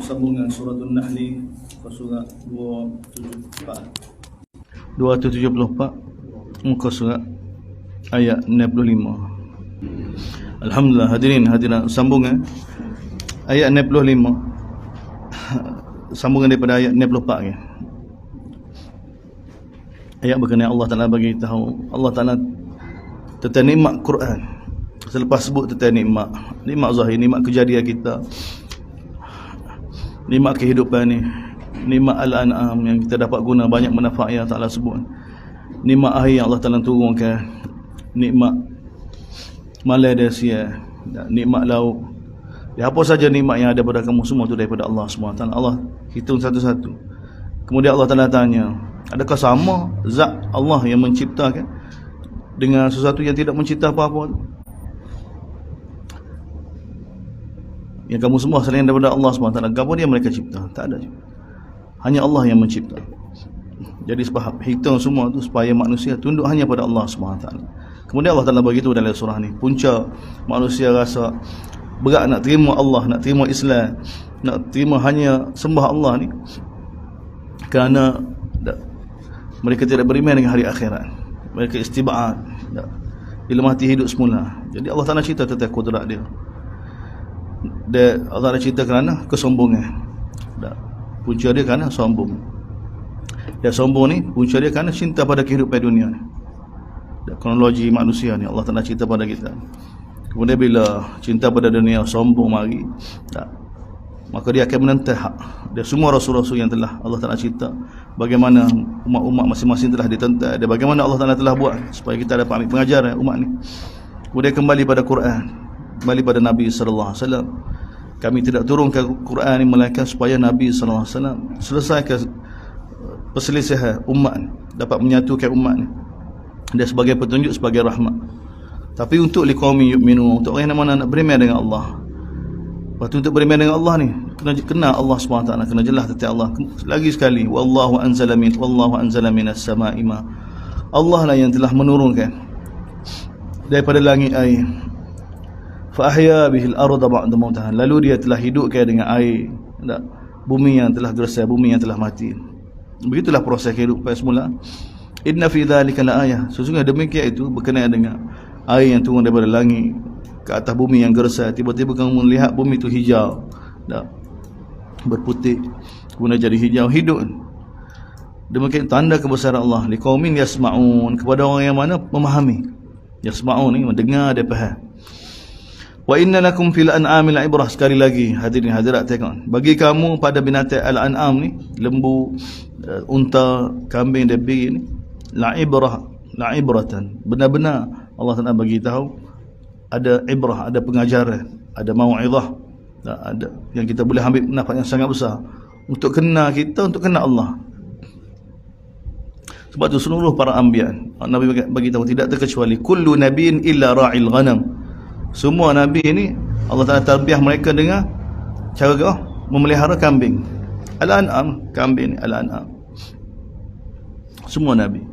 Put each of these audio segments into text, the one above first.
sambungan surah An-Nahl surah 274 muka surat ayat 65. Alhamdulillah, hadirin sambungan ayat 65, sambungan daripada ayat 64 ya. Ayat berkenaan Allah Ta'ala bagi tahu, Allah Ta'ala tentang nikmat Quran. Selepas sebut tentang nikmat zahir, nikmat kejadian kita, nikmat kehidupan ni, nikmat al-an'am yang kita dapat guna banyak manfaat yang Allah Ta'ala sebut, nikmat air yang Allah Ta'ala turunkan, nikmat Malaysia, nikmat laut. Apa saja nikmat yang ada pada kamu semua tu daripada Allah SWT. Allah hitung satu-satu. Kemudian Allah Ta'ala tanya, adakah sama zat Allah yang menciptakan dengan sesuatu yang tidak mencipta apa-apa? Yang kamu semua selain daripada Allah SWT, apa dia mereka cipta? Tak ada. Hanya Allah yang mencipta. Jadi sebab hitung semua tu supaya manusia tunduk hanya pada Allah SWT. Kemudian Allah Ta'ala beritahu dalam surah ni, punca manusia rasa berat nak terima Allah, nak terima Islam, nak terima hanya sembah Allah ni, kerana mereka tidak beriman dengan hari akhirat. Mereka istibad, bila mati hidup semula. Jadi Allah Ta'ala cerita tentang kudrat dia. Allah Ta'ala cerita kerana kesombongan. Punca dia kerana sombong. Dan sombong ni punca dia kerana cinta pada kehidupan dunia ni. Kronologi manusia ni Allah Ta'ala cerita pada kita. Kemudian bila cinta pada dunia sombong mari, maka dia akan menentang hak. Dan semua rasul-rasul yang telah Allah Ta'ala cerita bagaimana umat-umat masing-masing telah ditentang, dan bagaimana Allah Ta'ala telah buat supaya kita dapat ambil pengajaran umat ni. Kemudian kembali pada Quran, kembali pada Nabi SAW. Kami tidak turunkan Quran ini melainkan supaya Nabi SAW selesaikan perselisihan umat ni, dapat menyatukan umat ni, dia sebagai petunjuk, sebagai rahmat. Tapi untuk liqaumin yu'minun, untuk orang yang mana nak beriman dengan Allah. Lepas tu untuk beriman dengan Allah ni kena Allah SWT, kena jelas tentang Allah. Lagi sekali, wallahu anzala minas sama'i ma. Allah lah yang telah menurunkan daripada langit air. Fa ahya bihil arda ba'da mautaha, lalu dia telah hidupkan dengan air bumi yang telah gersang, bumi yang telah mati. Begitulah proses kehidupan semula. Inna fi dzalika laayah, sesungguhnya demikian itu berkenaan dengan air yang turun daripada langit ke atas bumi yang gersang. Tiba-tiba kamu melihat bumi itu hijau, berputih, kemudian jadi hijau, hidup. Demikian tanda kebesaran Allah. Liqaumin yasma'un, kepada orang yang mana memahami. Yasma'un ni mendengar, dia faham. Wa inna lakum fil an'ami la'ibrah, sekali lagi hadirin hadirat tengok, bagi kamu pada binatang al-an'am ni, lembu, unta, kambing dan babi ni, la'ibratan, benar-benar Allah Ta'ala bagi tahu ada ibrah, ada pengajaran, ada mau'izah, ada yang kita boleh ambil nafas yang sangat besar untuk kena kita, untuk kena Allah. Sebab tu seluruh para anbiya, Nabi bagi tahu tidak terkecuali kullu nabiyyin illa ra'il ghanam. Semua Nabi ini Allah Ta'ala tarbiyah mereka dengan cara memelihara kambing. Al-an'am, kambing ni al-an'am. Semua Nabi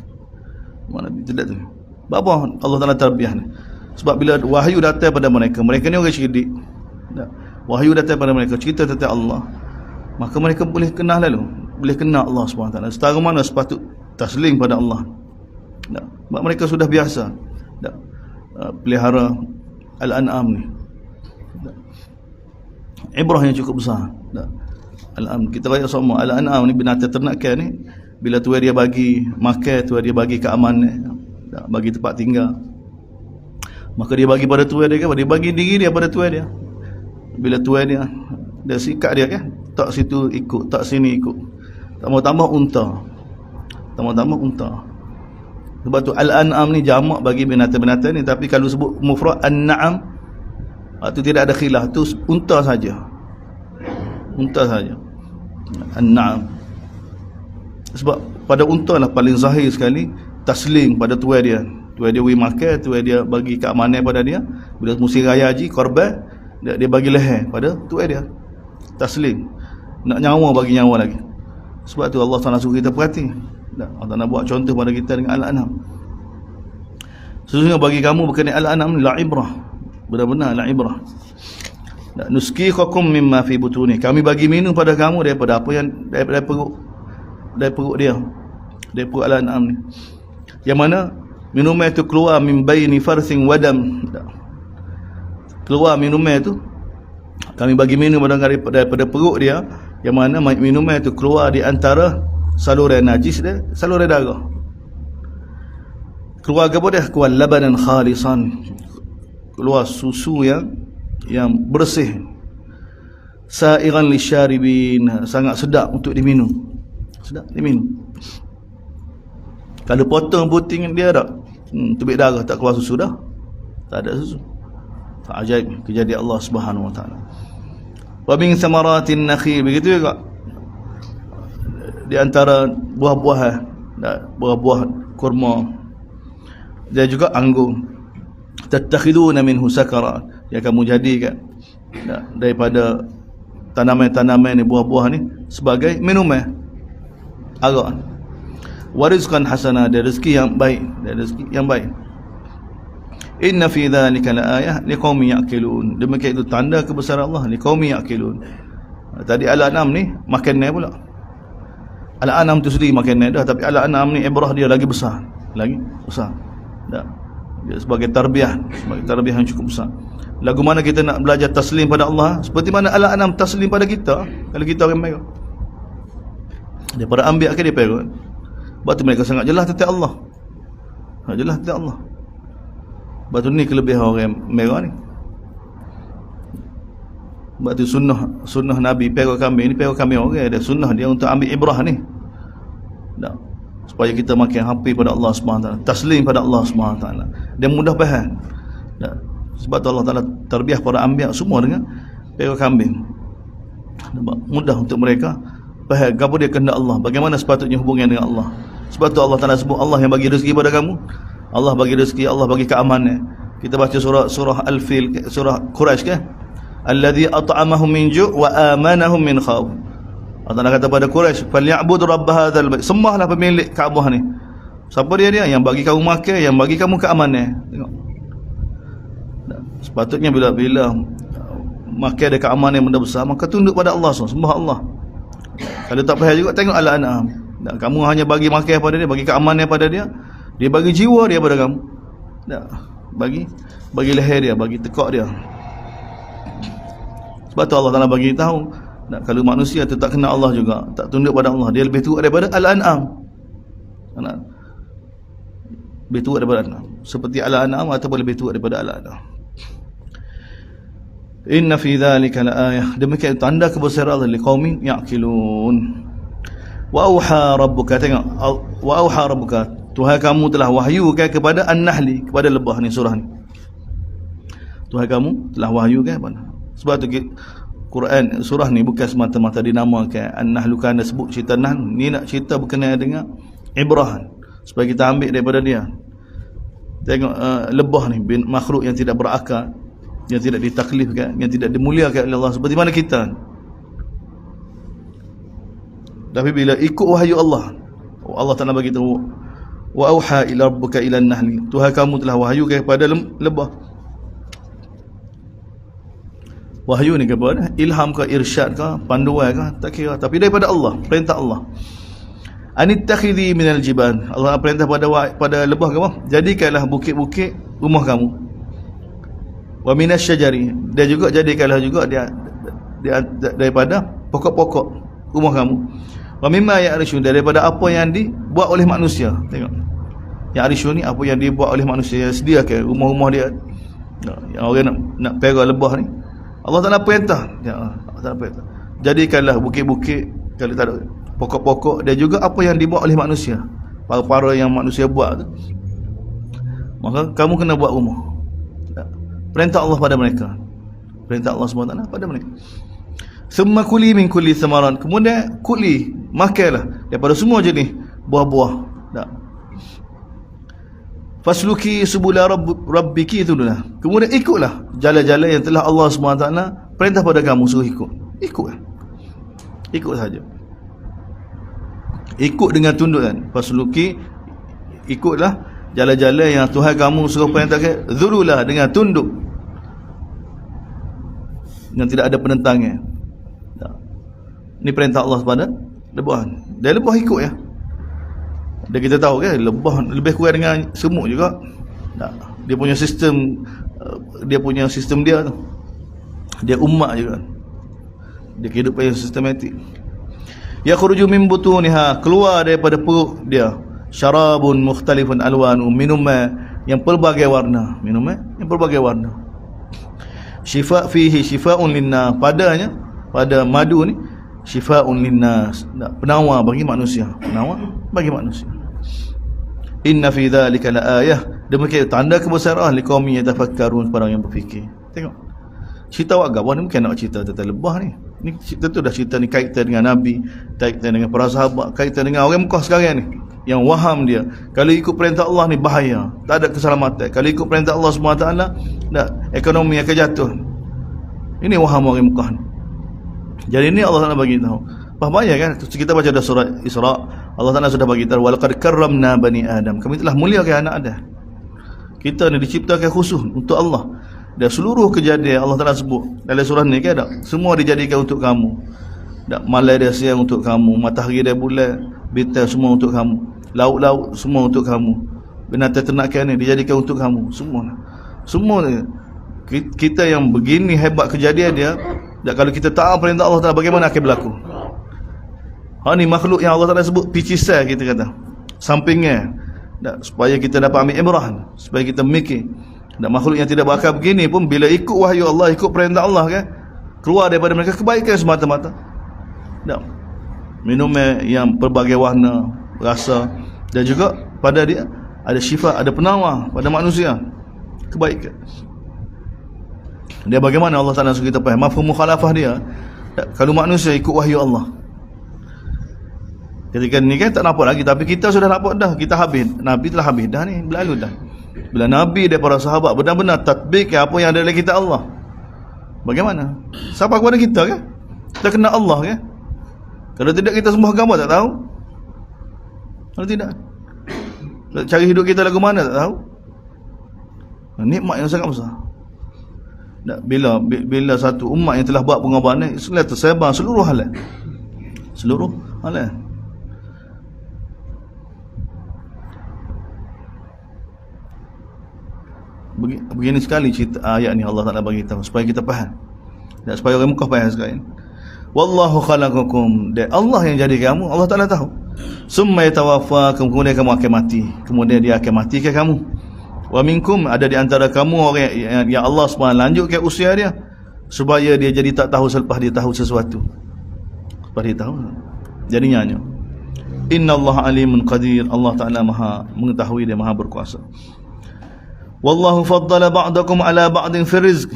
tidak tu. Apa Allah Ta'ala tarbiyah ni? Sebab bila wahyu datang pada mereka, mereka ni orang cerdik. Wahyu datang pada mereka, cerita tentang Allah, maka mereka boleh kenal lalu, boleh kenal Allah SWT. Setara mana sepatut taslim pada Allah. Sebab mereka sudah biasa pelihara al-an'am ni. Ibrah yang cukup besar. Al-an'am, kita raya semua al-an'am ni binatang ternakan ni, bila tuan dia bagi makan, tuan dia bagi keamanan, bagi tempat tinggal, maka dia bagi pada tuan dia kan, dia bagi diri dia pada tuan dia. Bila tuan dia sikat dia kan, tak situ ikut, tak sini ikut, tambah-tambah unta. Sebab tu al-an'am ni jamak bagi binatang-binatang ni, tapi kalau sebut mufrad an-na'am, itu tidak ada khilaf, tu unta saja. An-na'am. Sebab pada unta lah paling zahir sekali taslim pada tuan dia. Tuan dia beri makan, tuan dia bagi keamanan pada dia. Bila musim raya haji, korban, dia bagi leher pada tuan dia. Taslim. Nak nyawa, bagi nyawa lagi. Sebab tu Allah SWT suruh kita perhati. Allah nak buat contoh pada kita dengan al-an'am. Sesungguhnya bagi kamu berkenaan al-an'am la ibrah, benar-benar la ibrah. Nuskikum mimma fi butuni, kami bagi minum pada kamu daripada apa yang daripada perut dia, dari perut Al-An'am ni, yang mana minumnya itu keluar min baini farthin wadam, keluar minumnya itu kami bagi minum daripada perut dia, yang mana minumnya itu keluar di antara saluran najis dia, saluran darah. Keluar apa dia? Keluar labanan khalisan, keluar susu yang bersih, sa'iran lisyaribin, sangat sedap untuk diminum, sedap diminum. Kalau potong puting dia tak tubik darah, tak keluar susu dah, tak ada susu. Ajaib kejadian Allah Subhanahu wa taala. Wa min thamaratin nakhil, begitu juga di antara buah-buahan, buah-buah kurma, dan juga anggur. Tattakhiduna minhu sakarat, yang kamu jadikan daripada tanaman-tanaman ni, buah-buah ni sebagai minuman, arak. Wa rizqan hasana, dan rezeki yang baik, dan rezeki yang baik. Inna fi dhalika laayah liqaumin ya'qilun, demikian itu tanda kebesaran Allah, liqaumin ya'qilun. Tadi Al-An'am ni makannya pula, Al-An'am tu sendiri makannya dah, tapi Al-An'am ni ibrah dia lagi besar, lagi besar dah. Dia sebagai tarbiyah yang cukup besar. Lagu mana kita nak belajar taslim pada Allah, seperti mana Al-An'am taslim pada kita, kalau kita orang mereka daripada ambil ke dia perut. Sebab tu mereka sangat jelas tentang Allah, sangat jelas tentang Allah. Sebab tu ni kelebihan orang merah ni. Sebab tu sunnah Nabi perut kambing ni, perut kambing orang ada sunnah dia untuk ambil ibrah ni dah, supaya kita makin hampir pada Allah SWT, taslim pada Allah SWT, dan mudah faham dah. Sebab tu Allah Ta'ala terbiah para anbiya semua dengan perut kambing, mudah untuk mereka faham apa dia kehendak Allah, bagaimana sepatutnya hubungan dengan Allah. Sebab tu Allah Ta'ala sebut Allah yang bagi rezeki pada kamu, Allah bagi rezeki, Allah bagi keamanan. Kita baca surah Al-Fil, surah Quraisy kan, alladhi at'amahum min ju' wa amanahum min khawf. Allah kata pada Quraisy, falya'bud rabb hadzal bait, sembahlah pemilik Kaabah ni. Siapa dia? Yang bagi kamu makan, yang bagi kamu keamanan. Tengok, sepatutnya bila makan ada keamanan yang benda besar, maka tunduk pada Allah, sembah Allah. Kalau tak faham juga, tengok Al-An'am. Kamu hanya bagi makan pada dia, bagi keamanan pada dia, dia bagi jiwa dia pada kamu, bagi leher dia, bagi tekak dia. Sebab tu Allah Ta'ala bagi tahu, kalau manusia tu tak kenal Allah juga, tak tunduk pada Allah, dia lebih teruk daripada Al-An'am. Lebih teruk daripada Al-An'am, seperti Al-An'am ataupun lebih teruk daripada Al-An'am. Inna fi dhalika laayah, demikian tanda kebesaran Allah, liqaumin ya'qilun. Wa auha rabbuka, tengok, wa auha rabbuka, Tuhan kamu telah wahyukan kepada An-Nahli, kepada lebah ni, surah ni. Tuhan kamu telah wahyukan kepada. Sebab tu Quran, surah ni bukan semata-mata dinamakan An-Nahlu kerana sebut cerita Nahl, ni nak cerita berkenaan dengan ibrah, supaya kita ambil daripada dia. Tengok lebah ni makhluk yang tidak berakal, yang tidak ditaklifkan, yang tidak dimuliakan oleh Allah, seperti mana kita. Tapi bila ikut wahyu Allah, Allah Ta'ala bagi tahu, wa auha ila rabbuka ila an-nahli, Tuhan kamu telah wahyukan kepada lebah. Wahyu ni kepada ilham ke, irsyad ke, panduan ke, tak kira, tapi daripada Allah, perintah Allah. Anittakhidhi minal jibal, Allah perintah pada lebah kamu, jadikanlah bukit-bukit rumah kamu. Wa minasyajari, dia juga jadikanlah juga dia daripada pokok-pokok rumah kamu. Wa mimma ya'rishun, daripada apa yang dibuat oleh manusia. Tengok, ya'rishun ni apa yang dibuat oleh manusia, yang sediakan rumah-rumah dia. Yang orang nak perah lebah ni, Allah Ta'ala perintah, Allah Ta'ala perintah, jadikanlah bukit-bukit, kalau tak ada pokok-pokok, dan juga apa yang dibuat oleh manusia, para-para yang manusia buat tu, maka kamu kena buat rumah. Perintah Allah pada mereka, perintah Allah SWT pada mereka. Thumma kuli min kulli thamaran, kemudian kuli, makanlah daripada semua jenis buah-buah. Fasluki subula rabbiki, itu itulah. Kemudian ikutlah jalan-jalan yang telah Allah SWT perintah pada kamu, suruh ikut. Ikut saja. Ikut dengan tundukan. Fasluki, ikutlah jalan-jalan yang Tuhan kamu suruh perintahkan, zululah, dengan tunduk. yang tidak ada penentangnya. Ini perintah Allah kepada lebah. Dia lebah ikut ya. Dan kita tahu kan lebah lebih kurang dengan semut juga. Dia punya sistem dia tu. Dia ummak juga. Dia kehidupan yang sistematik. Yakhruju min butuniha, keluar daripada perut dia syarabun mukhtalifun alwanu, minuman yang pelbagai warna, syifa fihi syifaun linnas, pada madu ni syifaun linnas, penawar bagi manusia, inna fi dhalika laayah, demikian tanda kebesaran liqaumin yatafakkarun, para yang berfikir. Tengok cerita agama ni bukan nak cerita tentang lebah ni. Ni cerita tu dah cerita ni kaitan dengan Nabi, kaitan dengan para sahabat, kaitan dengan orang Mekah sekarang ni yang waham dia kalau ikut perintah Allah ni bahaya, tak ada keselamatan. Kalau ikut perintah Allah SWT, ekonomi akan jatuh. Ini waham orang Mekah ni. Jadi ini Allah Taala bagi tahu. Bahaya kan? Kita baca dah surah Isra, Allah Taala sudah bagi tahu, walaqad karramna bani Adam, kami telah muliakan anak Adam. Kita ni diciptakan khusus untuk Allah. Dan seluruh kejadian Allah Taala sebut dalam surah ni kan, semua dijadikan untuk kamu. Malam dia siang untuk kamu, matahari dia bulan, bintang semua untuk kamu, laut-laut semua untuk kamu, binatang ternakan ni dijadikan untuk kamu. Semua ni. Kita yang begini hebat kejadian dia, dan kalau kita taat perintah Allah Taala, bagaimana akan berlaku? Ni makhluk yang Allah Taala sebut picisai, kita kata sampingnya, supaya kita dapat ambil ibrah, supaya kita mikir. Dan makhluk yang tidak berakal begini pun bila ikut wahyu Allah, ikut perintah Allah kan, keluar daripada mereka kebaikan semata-mata. Minuman yang pelbagai warna, rasa, dan juga pada dia ada syifa, ada penawar pada manusia, kebaikan. Dia bagaimana Allah Taala suruh kita faham mafhum mukhalafah dia. Kalau manusia ikut wahyu Allah, ketika ni kan tak nampak lagi, tapi kita sudah nampak dah, kita habis. Nabi telah habis dah ni, berlalu dah. Bila Nabi dan para sahabat benar-benar tatbik apa yang ada dalam kitab Allah, bagaimana? Sampai kepada kita kan? Kita kenal Allah kan? Kalau tidak kita sembah gambar tak tahu. Kalau tidak, cari hidup kita lagu mana tak tahu. Nikmat yang sangat besar. Bila satu umat yang telah buat pengorbanan, setelah tersebar seluruh halat. Begini sekali cerita ayat ni Allah Taala bagi tahu supaya kita faham, dan supaya orang Mekah faham sekali. Wallahu khalaqakum, dan Allah yang jadi kamu, Allah Taala tahu. Summa yatawaffakum, kemudian kamu akan mati, kemudian dia akan matikan kamu. Wa minkum, ada di antara kamu orang yang Allah SWT lanjutkan usia dia supaya dia jadi tak tahu selepas dia tahu sesuatu. Selepas dia tahu jadinya. Innallaha alimun qadir, Allah Taala Maha mengetahui, dia Maha berkuasa. Wallahu faddala ba'dakum ala ba'din fi rizq.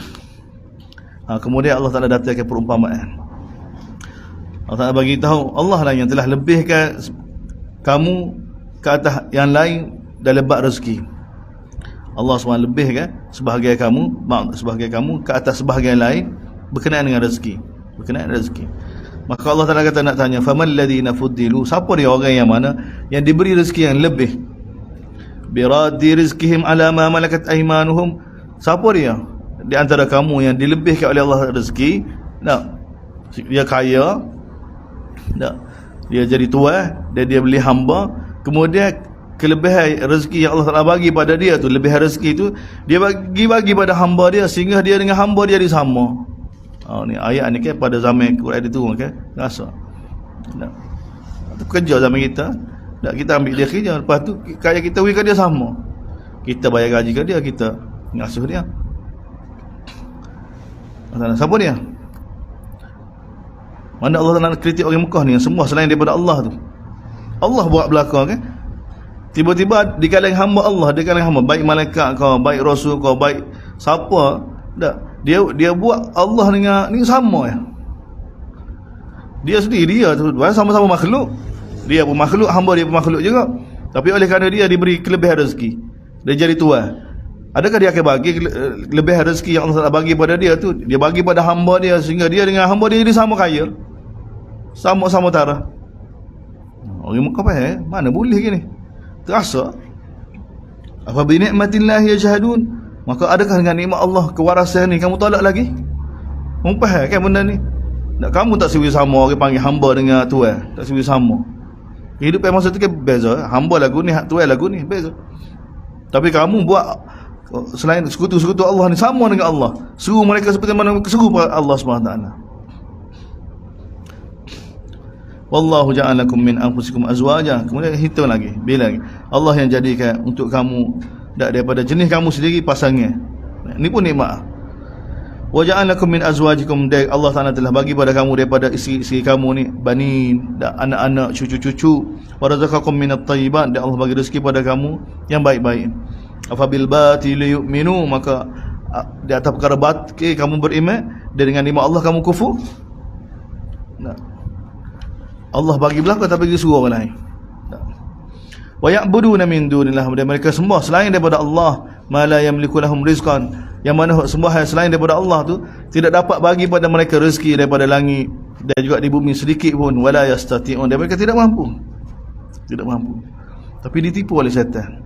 Kemudian Allah Taala datangkan perumpamaan. Allah Taala bagi tahu Allah lah yang telah lebihkan kamu ke atas yang lain dalam bab rezeki. Allah SWT lebihkan sebahagian kamu ke atas sebahagian lain berkenaan dengan rezeki. Maka Allah Taala kata nak tanya, famal ladina fuddilu, siapa dia orang yang mana yang diberi rezeki yang lebih? Biradi rizkihim ala ma malakat aymanuhum, siapa dia di antara kamu yang dilebihkan oleh Allah rezeki? Dia kaya, dia jadi tuan, dia beli hamba, kemudian kelebihan rezeki yang Allah Taala bagi pada dia tu, lebihan rezeki tu dia bagi pada hamba dia, sehingga dia dengan hamba dia sama. Ni ayat ni kan pada zaman Quran diturun kan, rasa tu kerja zaman kita. Kita ambil dia kerja, lepas tu kaya kita beri ke dia sama, kita bayar gaji ke dia, kita ngasuh dia. Siapa dia? Mana Allah Taala kritik orang Mekah ni yang semua selain daripada Allah tu. Allah buat belakang kan, tiba-tiba di kalangan hamba Allah, di kalangan hamba, baik malaikat kau, baik rasul kau, baik siapa, dia buat Allah dengan ni sama ya. Dia sendiri, dia tu sama-sama makhluk. Dia pun makhluk, hamba dia pun makhluk juga. Tapi oleh kerana dia diberi kelebihan rezeki, dia jadi tuan. Adakah dia akan bagi kelebihan rezeki yang Allah bagi pada dia tu, dia bagi pada hamba dia, sehingga dia dengan hamba dia jadi sama kaya, sama-sama taraf? Orang Mekah faham, mana boleh gini? Terasa. Afa bi ni'matillahi yajhadun, maka adakah dengan nikmat Allah kewarasan ni kamu tolak lagi? Mumpah kan benda ni. Nak kamu tak siwi sama orang panggil hamba dengan tuan, tak siwi sama. Kehidupan masa tu kan beza. Hamba lagu ni, hak tuan lagu ni beza. Tapi kamu buat selain sekutu-sekutu Allah ni sama dengan Allah. Suruh mereka seperti mana seru Allah SWT. Wallahu ja'alakum min anfusikum azwaja. Kemudian hitung lagi, bila lagi Allah yang jadikan untuk kamu daripada jenis kamu sendiri pasangan. Ni pun nikmat. Wa ja'alakum min azwajikum, Allah Taala telah bagi pada kamu daripada isteri-isteri kamu ni banin, anak-anak, cucu-cucu. Wa razaqakum minat thayyibat, dan Allah bagi rezeki pada kamu yang baik-baik. Afabil batili yu'minu, maka di atas perkara batil kamu beriman, dan dengan nikmat Allah kamu kufur. Allah bagi belakang tapi bagi suruh orang lain. Wa ya'buduna min dunillah, dan mereka sembah selain daripada Allah ma la yamliku lahum rizqan, yang mana sembah selain daripada Allah tu tidak dapat bagi pada mereka rezeki daripada langit dan juga di bumi sedikit pun. Wala yastati'un, dan mereka tidak mampu. Tidak mampu. Tapi ditipu oleh syaitan.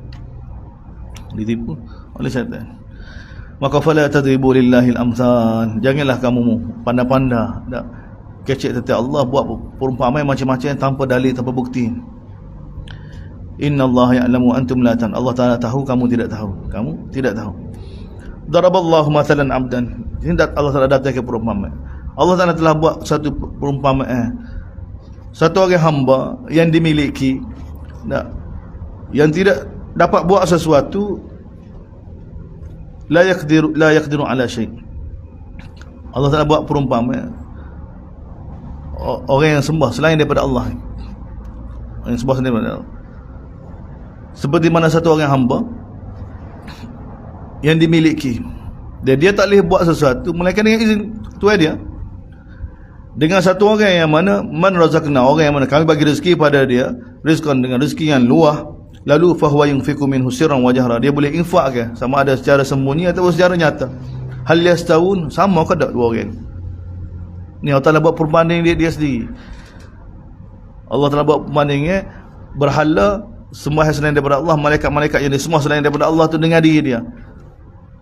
Ditipu oleh syaitan. Maka fala tadribu lillahil amsal, janganlah kamu pandai-pandai dak kecek tentang Allah, buat perumpamaan macam-macam tanpa dalil, tanpa bukti. Innallaha ya'lamu antum la ta'lamun, Allah Taala tahu, kamu tidak tahu. Kamu tidak tahu. Daraballahu mathalan 'abdan, ini Allah Taala datang ke perumpamaan. Allah Taala telah buat satu perumpamaan, satu orang hamba yang dimiliki, yang tidak dapat buat sesuatu, la yaqdiru ala syai'. Allah Taala buat perumpamaan orang yang sembah selain daripada Allah, orang yang sembah selain daripada Allah, seperti mana satu orang hamba yang dimiliki, dan dia tak boleh buat sesuatu melainkan dengan izin tuan dia. Dengan satu orang yang mana man razaqna, orang yang mana kami bagi rezeki pada dia, rizqan, dengan rezeki yang luah, lalu fahuwa yunfiqu minhu sirran wa jahra, dia boleh infak ke, sama ada secara sembunyi atau secara nyata. Hal yastawun, sama ke tak dua orang ni? Allah Ta'ala buat perbanding dia sendiri. Allah Ta'ala buat perbandingnya berhala sembah selain daripada Allah, malaikat-malaikat yang disembah selain daripada Allah tu dengan diri dia.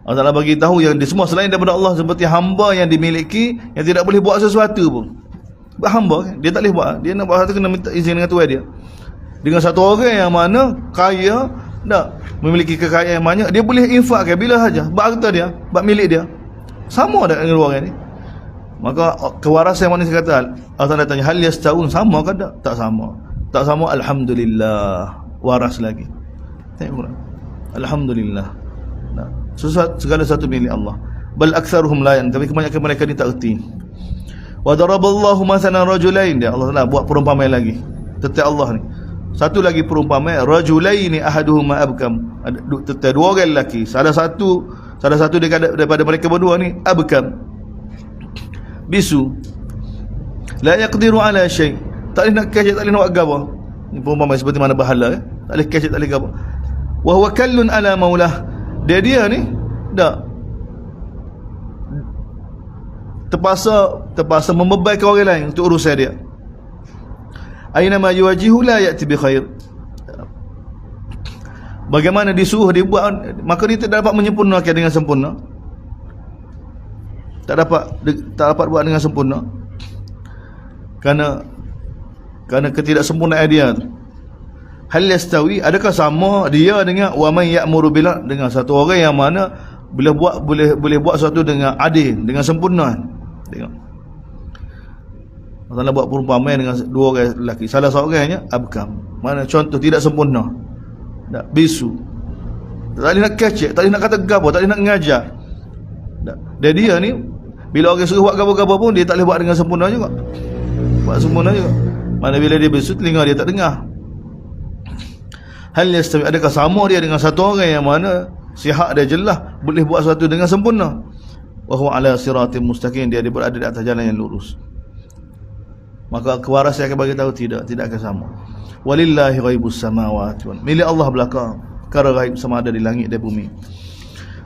Allah Ta'ala bagi tahu yang disembah selain daripada Allah seperti hamba yang dimiliki, yang tidak boleh buat sesuatu pun. Buat hamba kan? Dia tak boleh buat. Dia nak buat sesuatu kena minta izin dengan tuan dia. Dengan satu orang yang mana kaya, tak memiliki kekayaan yang banyak, dia boleh infakkan bila saja, buat harta dia, buat milik dia. Sama tak dengan orang ni? Maka kewarasan yang manusia kata, Allah Ta'ala tanya, hal yastawun, sama ke tak? Tak sama. Tak sama, alhamdulillah, waras lagi. Tengok, alhamdulillah. Segala satu milik Allah. Bal aktsaruhum la yan, tapi kebanyakan mereka ni tak erti. Wa daraballahu mathalan rajulain, dia Allah Ta'ala buat perumpamaan lagi tentang Allah ni. Satu lagi perumpamaan, rajulaini ahaduhuma abkam, tentang dua orang lelaki, salah satu daripada mereka berdua ni abkam, bisu, la yaqdiru ala syai', tak boleh nak kecek, tak boleh nak buat gapo. Ni perumpamaan seperti mana bahala, tak boleh kecek, tak boleh gapo. Wa huwa kallun ala maulah, dia ni dak terpaksa membebankan orang lain untuk urusan dia. Aina ma yuwajihu la ya'ti bi khair, bagaimana disuruh dia buat, maka dia tidak dapat menyempurnakan dengan sempurna. Tak dapat buat dengan sempurna kerana ketidaksempurnaan dia tu. Hal yastawi, adakah sama dia dengan wa man ya'muru bil, dengan satu orang yang mana boleh buat sesuatu dengan adil, dengan sempurna. Tengok, Allah buat perumpamaan dengan dua orang lelaki, salah seorangnya abkam, mana contoh tidak sempurna, tak bisu, tak boleh nak kecek, tak boleh nak kata gapo, tak boleh nak ngajar. Dan dia ni bila orang suruh buat gapo-gapo pun dia tak boleh buat dengan sempurna juga. Buat sempurna juga. Mana bila dia bisu, telinga dia tak dengar. Hal yastawi, adakah sama dia dengan satu orang yang mana sihat dia jelas, boleh buat sesuatu dengan sempurna. Wa huwa ala siratim mustaqim, dia berada di atas jalan yang lurus. Maka kewarasan akan bagi tahu tidak akan sama. Walillahi ghaibus samawati wal, milik Allah belaka perkara gaib sama ada di langit dan bumi.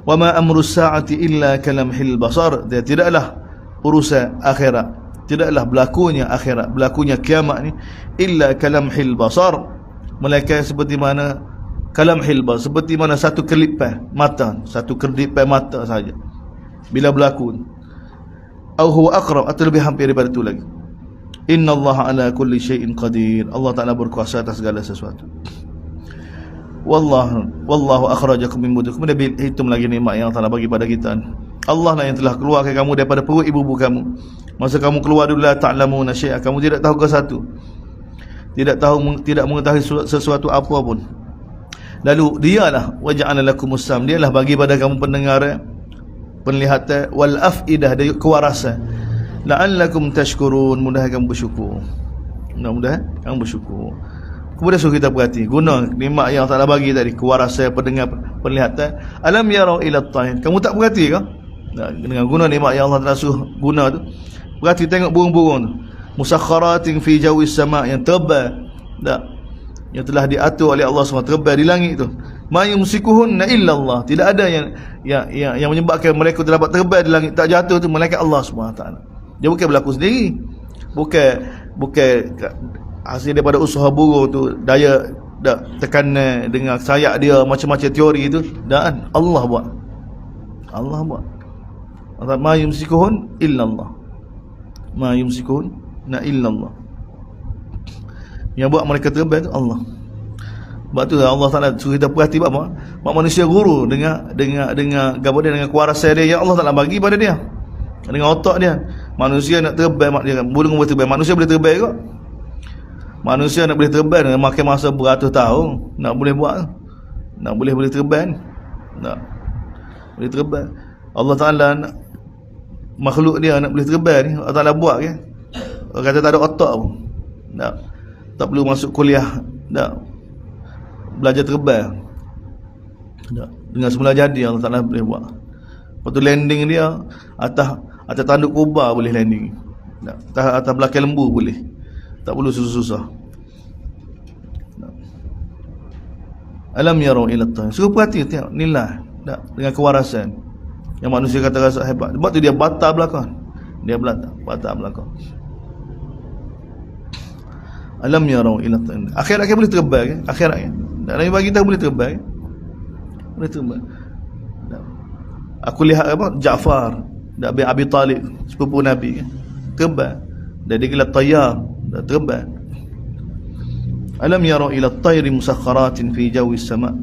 Wa ma amrus saati illa kalamhil basar, dia tidaklah urusan akhirat, tidaklah berlakunya akhirat, berlakunya kiamat ni illa kalamhil basar, melainkan seperti mana kalamhil basar, seperti mana satu kelipan mata, satu kedipan mata saja bila berlaku. Atau huwa aqrab, atau lebih hampir daripada itu lagi. Innallaha ala kulli syai'in qadir. Allah Ta'ala berkuasa atas segala sesuatu. Wallahu akhrajakum min butun. Kemudian hitung lagi nikmat yang Allah Ta'ala bagi pada kita. Allah lah yang telah keluarkan kamu daripada perut ibu-ibu kamu. Masa kamu keluar dulu, la ta'lamuna syai'a, kamu tidak tahu ke satu, tidak mengetahui sesuatu apa pun. Lalu dialah waja'ala lakumus sam, dialah bagi pada kamu pendengaran, penglihatan, wal afidah, dan kewarasan. La'allakum tashkurun, mudah-mudahan kamu bersyukur. Mudah-mudahan kamu bersyukur. Kemudian suruh kita perhati guna nikmat yang Allah bagi tadi, kewarasan, pendengar, penglihatan. Alam yarau ila at-tayr, kamu tak perhati ke? Dengan guna nikmat yang Allah Ta'ala suruh guna tu, perhati tengok burung-burung tu, musakhkharatin fi jawis sama', yang terbang, yang telah diatur oleh Allah SWT, terbang di langit tu. Ma yumsikuhunna illa Allah, tidak ada yang menyebabkan mereka terdapat terbang di langit tak jatuh tu malaikat Allah SWT. Dia bukan berlaku sendiri, bukan hasil daripada usaha burung tu, daya tekanan dengan sayap dia, macam-macam teori tu, dan Allah buat. Ma yumsikuhun illa Allah, ma yumsikuhun illa Allah. Yang buat mereka terbang tu Allah. Sebab tu Allah Ta'ala suruh kita perhati apa? Manusia guru dengan kewarasan dia yang Allah Ta'ala bagi pada dia, dengan otak dia. Manusia nak terbang, burung boleh terbang, manusia boleh terbang ke? Manusia nak boleh terbang, nak makan masa beratus tahun nak boleh buat, nak boleh terbang, nak boleh terbang. Allah Ta'ala makhluk dia nak boleh terbang ni, Allah Ta'ala buat kan. Orang kata tak ada otak pun, tak perlu masuk kuliah, belajar terbang, dengan semula jadi Allah Ta'ala boleh buat. Lepas tu landing dia atas tanduk kubah boleh landing, atas belakang lembu boleh, tak perlu susah-susah. Alam yarau ila at-tayr, suruh perhati tengok nilai dengan kewarasan yang manusia kata rasa hebat. Sebab tu dia batal belakang, batal belakang. Alam yarau ila at-tayr, akhirat boleh terbang kan? Akhirat kan Nabi bagi tahu boleh terbang, boleh terbang. Aku lihat Ja'far bin Abi Talib, sepupu Nabi kan, terbang, dan dia gelar tayyar, terbang. Alam yarau ila at-tayri musakhkharatin fi jawis sama',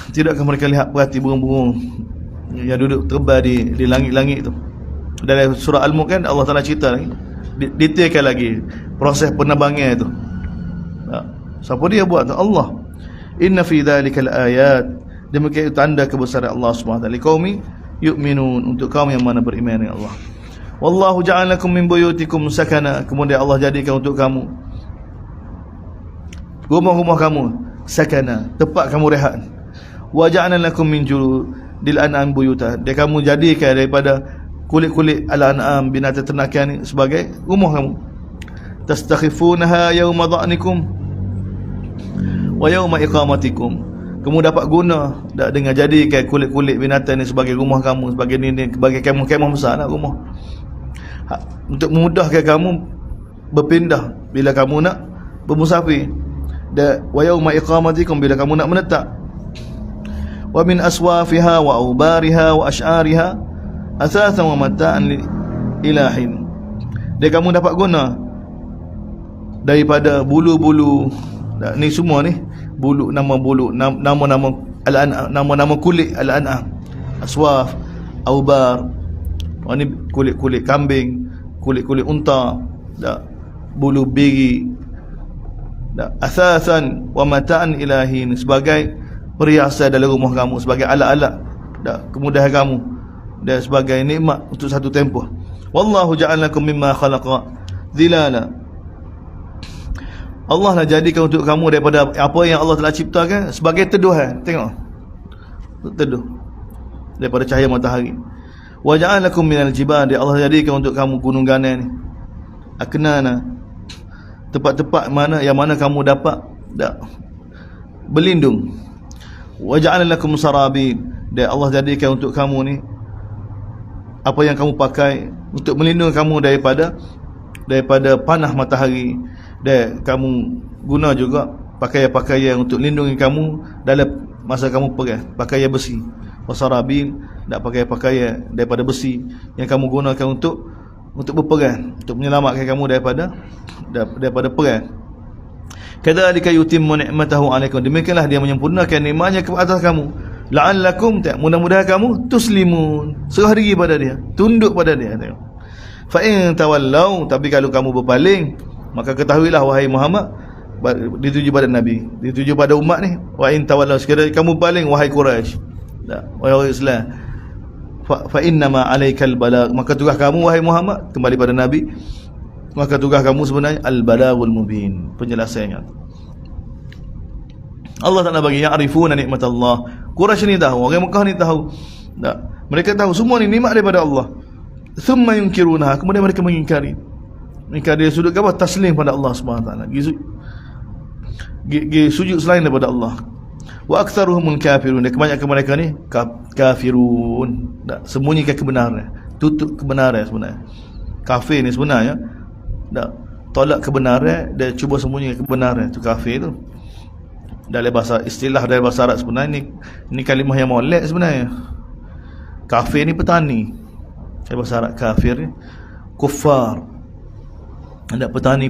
tidakkah mereka lihat, perhati burung-burung yang duduk terbang di langit-langit tu. Dalam surah Al-Mulk kan Allah Ta'ala cerita lagi, detailkan lagi proses penerbangan itu. Siapa dia buat tu? Allah. Inna fi dhalikal ayat, demikian itu tanda kebesaran Allah SWT liqaumi yu'minun, untuk kaum yang mana beriman dengan Allah. Wallahu ja'alakum min buyutikum sakana, kemudian Allah jadikan untuk kamu rumah-rumah kamu sakana, tempat kamu rehat. Wa ja'alna lakum min juludil an'am buyuta, dia kamu jadikan daripada kulit-kulit al-an'am, binatang ternakan ni, sebagai rumah kamu. Tastakhifunaha yawma dha'nikum wa yawma iqamatikum, kamu dapat guna dengan jadikan kulit-kulit binatang ni sebagai rumah kamu, sebagai kemah-kemah besar lah rumah, untuk memudahkan kamu berpindah bila kamu nak bermusafir, dan wa yawma iqamatikum, bila kamu nak menetap. Wa min aswafiha wa awbariha wa ash'ariha asathan wa mata'an ilahin, dia kamu dapat guna daripada bulu-bulu ni semua ni, nama kulit al-an'am, aswaf, awbar, ni kulit-kulit kambing, kulit-kulit unta, bulu biri, asasan wa mata'an ilahin, sebagai perhiasan dalam rumah kamu, sebagai alat-alat kemudahan kamu, dan sebagai nikmat untuk satu tempoh. Wallahu ja'alakum mimma khalaqa dhilala, Allah lah jadikan untuk kamu daripada apa yang Allah telah ciptakan sebagai teduhan. Tengok, teduh daripada cahaya matahari. Wa ja'alakum minal jibal, Allah jadikan untuk kamu gunung ganai ni, aknana, tempat-tempat yang mana kamu dapat berlindung. Wa ja'ala lakum sarabil, dan Allah jadikan untuk kamu ni apa yang kamu pakai untuk melindungi kamu daripada panah matahari, dan kamu guna juga pakaian-pakaian untuk lindungi kamu dalam masa kamu perang, pakaian besi wasarabil, tak pakai pakaian daripada besi yang kamu gunakan untuk berperang, untuk menyelamatkan kamu daripada perang. Kadzalika yutimmu ni'matahu 'alaikum, demikianlah dia menyempurnakan nikmatnya ke atas kamu. La'allakum, mudah-mudahan kamu tuslimun, serah diri pada dia, tunduk pada dia. Fa in tawallau, tapi kalau kamu berpaling, maka ketahuilah wahai Muhammad, dituju pada Nabi, dituju pada umat ni. Wa in tawallau, sekiranya kamu paling wahai Quraisy, wahai Islam, fa innama 'alaikal balagh, maka tugas kamu wahai Muhammad, kembali pada Nabi, maka tugas kamu sebenarnya al-balaghul mubin, penjelasannya. Allah Ta'ala bagi ya'rifuna nikmatallah. Quraisy ni tahu, orang Mekah ni tahu. Tak, mereka tahu semua ni nikmat daripada Allah. Thumma yunkirunaha, kemudian mereka mengingkari. Mereka dia sujud apa? Taslim pada Allah Subhanahu Wa Ta'ala. Sujud selain daripada Allah. Wa aktsaruhumul kafirun, dan kebanyakan mereka ni kafirun. Tak, sembunyikan kebenaran, tutup kebenaran sebenarnya. Kafir ni sebenarnya tak tolak kebenaran, dia cuba sembunyikan kebenaran, tu kafir tu. Dalam bahasa istilah dari bahasa Arab sebenarnya ni kalimah yang molek sebenarnya. Kafir ni petani. Dalam bahasa Arab kafir ni kuffar. Ada petani.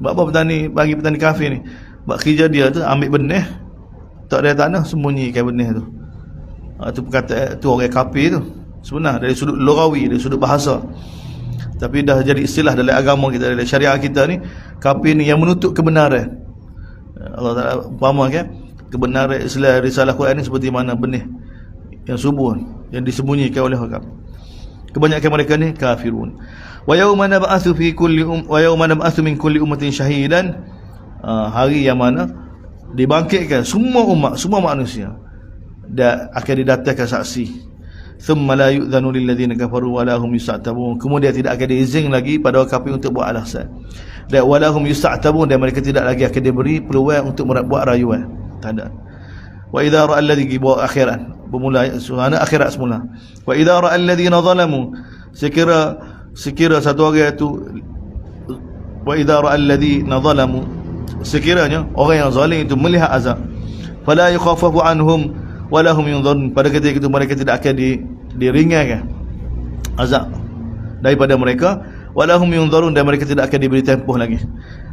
Buat apa petani bagi petani kafir ni? Buat kerja dia tu ambil benih, tak ada tanah, sembunyikan benih tu. Tu perkataan tu orang kafir tu. Sebenarnya dari sudut lughawi, dari sudut bahasa. Tapi dah jadi istilah dalam agama kita, dalam syariat kita ni, kafir ni yang menutup kebenaran. Allah Ta'ala umpamakan kebenaran Islam, risalah Quran ni seperti mana benih yang subur yang disembunyikan oleh orang. Kebanyakan mereka ni kafirun. Wa yauma nab'atsu min kulli ummatin syahidan, hari yang mana dibangkitkan semua umat, semua manusia, dan akan didatangkan saksi. Thumma la yu'dhanu lil ladzina kafaru wa lahum yusta'tabun, kemudian tidak akan diizin lagi pada orang kafir untuk buat alasan. Dan wa lahum yusta'tabun, dan mereka tidak lagi akan diberi peluang untuk buat rayuan. Tak ada. Wa idza ra'a alladhi bawa akhirat, bermula surah akhirat semula. Wa idza ra'a alladhina zalamu, sekira satu orang itu, wa idza ra'a alladhina zalamu, sekiranya orang yang zalim itu melihat azab, fala yukhafafu anhum wa lahum yunzarun, pada ketika itu mereka tidak akan diringankan azab daripada mereka, wa lahum yunzarun, dan mereka tidak akan diberi tempoh lagi.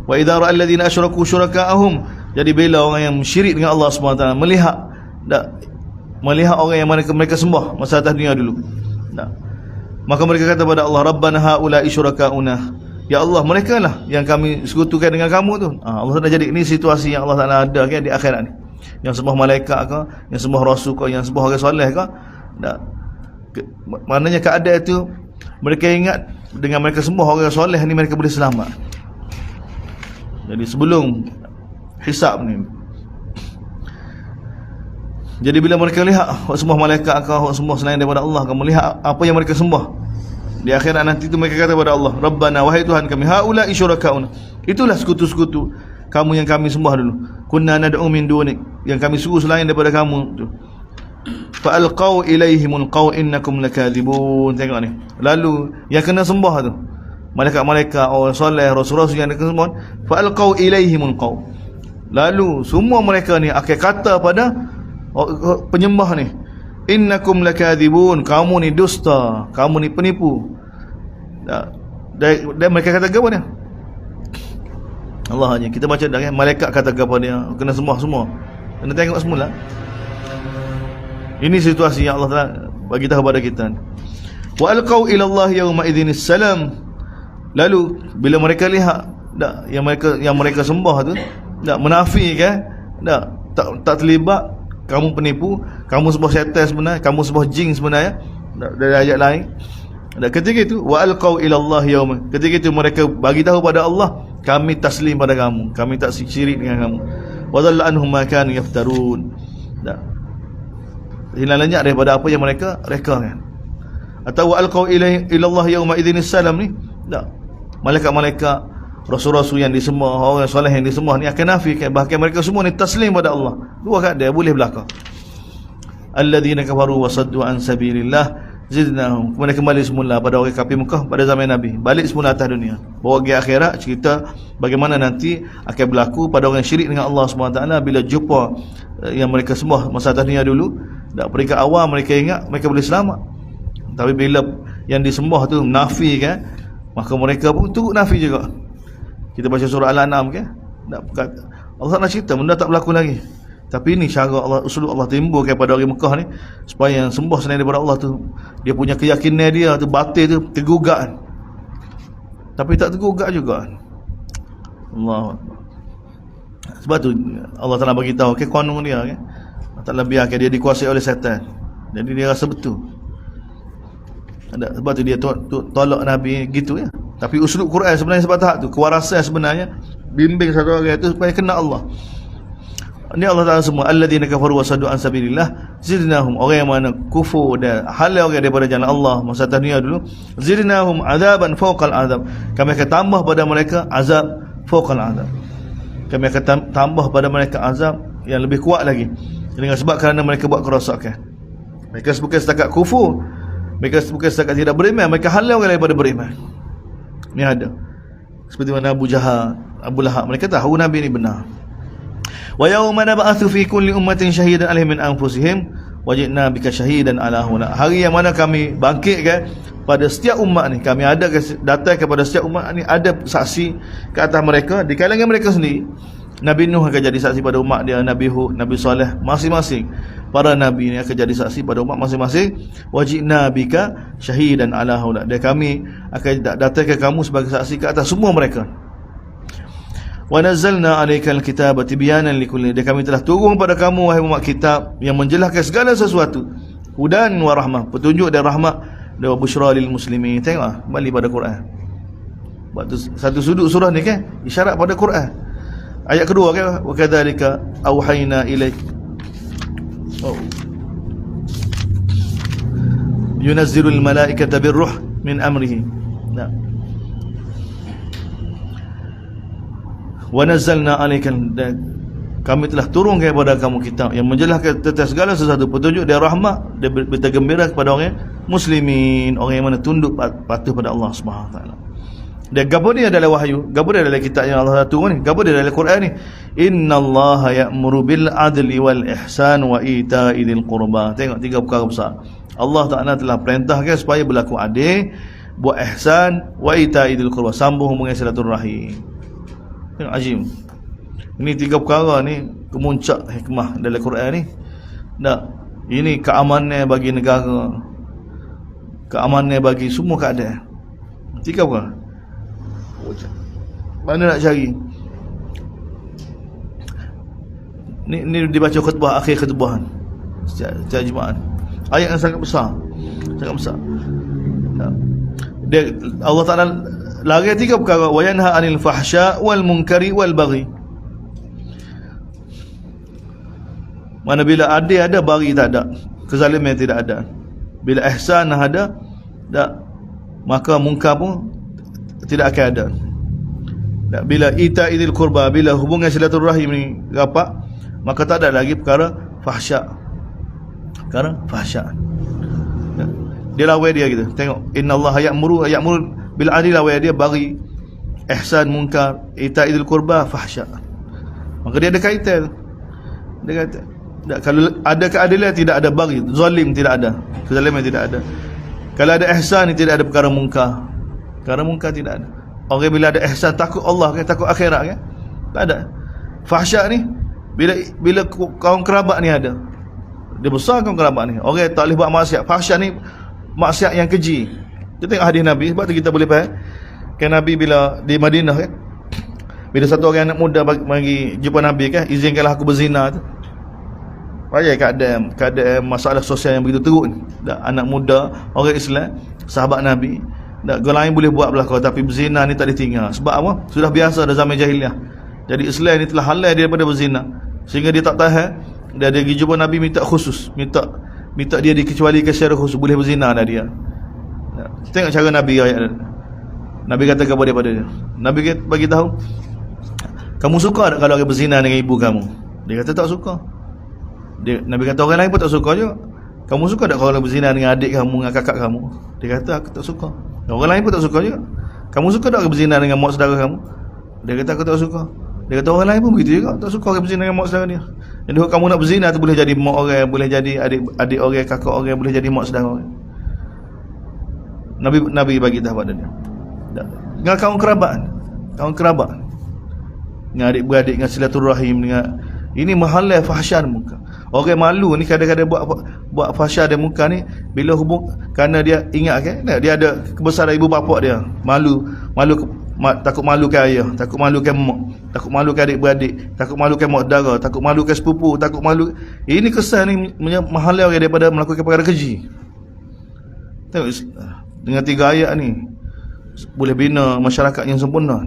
Wa idza ra'a alladhina asyraku syuraka'ahum, jadi bila orang yang syirik dengan Allah SWT melihat orang yang mereka sembah masa atas dunia dulu, maka mereka kata pada Allah, Rabbana haula'i syuraka'una, ya Allah, mereka lah yang kami sekutukan dengan kamu tu. Allah Ta'ala, jadi ini situasi yang Allah Ta'ala ada kan di akhirat ni. Yang sembah malaikat ke, yang sembah rasul ke, yang sembah orang soleh ke, maknanya keadaan itu mereka ingat dengan mereka sembah orang soleh ni mereka boleh selamat. Jadi sebelum hisab ni, jadi bila mereka lihat sembah malaikat ke, sembah selain daripada Allah, kamu lihat apa yang mereka sembah di akhirat nanti tu, mereka kata kepada Allah, Rabbana, wahai Tuhan kami, haula'i syuraka'una, itulah sekutu-sekutu kamu yang kami sembah dulu. Kunna nad'u min dunik, yang kami suruh selain daripada kamu tu. Fa alqau ilaihimul qaw innakum lakadzibun. Tengok ni, lalu yang kena sembah tu malaikat-malaikat, orang soleh, rasul-rasul yang kena sembah, fa alqau ilaihimul qaw, lalu semua mereka ni akan kata pada penyembah ni, innakum lakadzibun, kamu ni dusta, kamu ni penipu. Dan mereka kata apa dia? Allah hanya kita baca dah kan, malaikat kata apa dia, kena sembah semua. Kena tengok semula. Ini situasi yang Allah Taala bagi tahu pada kita. Wa alqau ila Allah yauma idzinis salam, lalu bila mereka lihat yang mereka sembah tu menafikan, tak terlibat, kamu penipu, kamu sembah syaitan sebenarnya, kamu sembah jin sebenarnya, dari ayat lain. Dan ketika itu wa alqau ila Allah yauma, ketika itu mereka bagi tahu pada Allah, kami taslim pada kamu, kami tak syirik dengan kamu. Wa dhalla anhum ma kanu yaftarun, hilang lenyap daripada apa yang mereka rekakan. Atau wa alqau ila Allah yauma idzinis salam ni, malaikat-malaikat, rasul-rasul yang disembah, orang soleh yang disembah ni akan nafikan, bahkan mereka semua ni taslim pada Allah. Dua keadaan boleh belaka. Alladzina kafaru wa saddu an sabilillah zidnahum, kemudian kembali semula pada orang kafir Mekah pada zaman Nabi, balik semula atas dunia. Bawa ke akhirat, cerita bagaimana nanti akan berlaku pada orang syirik dengan Allah SWT bila jumpa yang mereka sembah masa dunia dulu, dak peringkat awal mereka ingat mereka boleh selamat. Tapi bila yang disembah tu nafi kan, maka mereka pun turut nafi juga. Kita baca surah Al-An'am kan, Allah nak cerita benda tak berlaku lagi. Tapi ini cara Allah, usul Allah timbul kepada orang Mekah ni, supaya yang sembah selain daripada Allah tu, dia punya keyakinan dia tu batil tu tergugat. Tapi tak tergugat juga. Allah. Sebab tu Allah Taala bagi tahu ke konon dia kan. Tak lebih biarkan dia dikuasai oleh syaitan. Jadi dia rasa betul. Sebab tu dia tolak Nabi gitu ya. Tapi uslub Quran sebenarnya sebab tahap tu, kewarasan sebenarnya bimbing satu orang itu supaya kena Allah. Ini Allah Taala semua, alladzina kafaru wa saddu an sabilillah zidnahum, orang yang mana kufur dan halau orang daripada jalan Allah masa dunia dulu, zidnahum azaban fawqal azab, kami akan tambah pada mereka azab fawqal azab, kami akan tambah pada mereka azab yang lebih kuat lagi, dengan sebab kerana mereka buat kerosakan. Mereka bukan setakat kufur, mereka bukan setakat tidak beriman, mereka halau orang daripada beriman. Ini ada seperti mana Abu Jahal, Abu Lahab, mereka tahu Nabi ni benar. Wa yawma nab'atsu fi kulli ummatin shahidan 'alaihim min anfusihim wa ji'na bika shahidan 'ala haula. Hari yang mana kami bangkitkan pada setiap umat ni, kami ada datang kepada setiap umat ni ada saksi ke atas mereka di kalangan mereka sendiri. Nabi Nuh akan jadi saksi pada umat dia, Nabi Hud, Nabi Saleh, masing-masing para nabi ni akan jadi saksi pada umat masing-masing. Wa ji'na bika shahidan 'ala haula. Dan kami akan datang ke kamu sebagai saksi ke atas semua mereka. Wa nazzalna 'alaikal kitaba tibyanan likulli, dan kami telah turun pada kamu wahai umat kitab yang menjelaskan segala sesuatu, hudan wa rahmah, petunjuk dan rahmat, dan busyra lil muslimin. Tengok kembali pada Quran. Waktu satu sudut surah ni kan isyarat pada Quran. Ayat kedua kan, wa kadzalika auhayna ilaik yunazzilul malaikata birruh min amrihi. Nah, wa nazzalna 'alaikal, kami telah turun kepada kamu kitab yang menjelaskan tentang segala sesuatu, petunjuk dan rahmat, dan berita gembira kepada orang muslimin, orang yang mana tunduk patuh pada Allah Subhanahu Wa Taala. Dan gapo dia adalah wahyu, gapo dia adalah kitab yang Allah turun ni, gapo dia adalah Quran ni. Innallaha ya'muru bil adli wal ihsan wa ita'i dzil qurba. Tengok tiga perkara besar. Allah Taala telah perintahkan supaya berlaku adil, buat ihsan, wa ita'i dzil qurba, sambung hubungan silaturahim. Tengok ajim. Ini tiga perkara ni kemuncak hikmah dalam Quran ni. Tak, ini keamanan bagi negara, keamanan bagi semua keadaan. Tiga perkara. Mana nak cari? Ni dibaca khutbah, akhir khutbah setiap Jumaat. Ayat yang sangat besar. Sangat besar. Dia, Allah Ta'ala lari tiga perkara, wa yanha 'anil fahsya wal munkari wal baghi. Mana bila adil ada, bagi tak ada, kezaliman tidak ada. Bila ihsan ada, tak, maka munkar pun tidak akan ada. Tak, bila ita'idil qurba, bila hubungan silaturahim ni rapat, maka tak ada lagi perkara fahsya. Perkara fahsya. Dia lawan dia gitu. Tengok, innallaha ya'muru bil adli, lawan dia bagi ihsan munkar, ita'idil qurba, fahsya. Maka dia ada kaitan. Dia kata, tak, kalau ada keadilan tidak ada bagi, zalim tidak ada, kezaliman tidak ada. Kalau ada ihsan tidak ada perkara munkar. Perkara munkar tidak ada. Orang bila ada ihsan takut Allah kan, takut akhirat kan? Tak ada. Fahsya ni bila kaum kerabat ni ada. Dia besar kaum kerabat ni. Orang tak boleh buat maksiat. Fahsya ni maksiat yang keji. Kita tengok hadis Nabi, sebab tu kita boleh faham. Kan Nabi bila di Madinah kan, bila satu orang anak muda bagi jumpa Nabi kan, izinkanlah aku berzina tu. Payah keadaan masalah sosial yang begitu teruk ni. Anak muda, orang Islam, sahabat Nabi, orang lain boleh buat belakang, tapi berzina ni tak ditinggal. Sebab apa? Sudah biasa dah zaman jahiliah. Jadi Islam ni telah halal dia daripada berzina, sehingga dia tak tahan. Dia pergi jumpa Nabi minta khusus, minta dia dikecualikan secara khusus, boleh berzina dah dia. Tengok cara Nabi ayat. Nabi kata kepada dia, Nabi bagi tahu, kamu suka tak kalau orang berzina dengan ibu kamu? Dia kata tak suka. Nabi kata orang lain pun tak suka juga. Kamu suka tak kalau orang berzina dengan adik kamu, dengan kakak kamu? Dia kata aku tak suka. Orang lain pun tak suka juga. Kamu suka tak orang berzina dengan mak saudara kamu? Dia kata aku tak suka. Dia kata orang lain pun begitu juga, tak suka orang berzina dengan mak saudara dia. Jadi kamu nak berzina tu boleh jadi mak orang, boleh jadi adik orang, kakak orang, boleh jadi mak saudara orang. Nabi bagi tahu pada dia. Dengan kaum kerabat, dengan adik-beradik, dengan silaturahim, dengan ini mahalal fahsyah di muka. Orang malu ni kadang-kadang buat fahsyah di muka ni bila hubung, kerana dia ingat kan dia ada kebesaran ibu bapa dia. Takut malukan ayah, takut malukan mak, takut malukan adik-beradik, takut malukan mak saudara, takut malukan sepupu, takut malu. Ini kesan ni mahalal daripada melakukan perkara keji. Tengok dengan 3 ayat ni boleh bina masyarakat yang sempurna.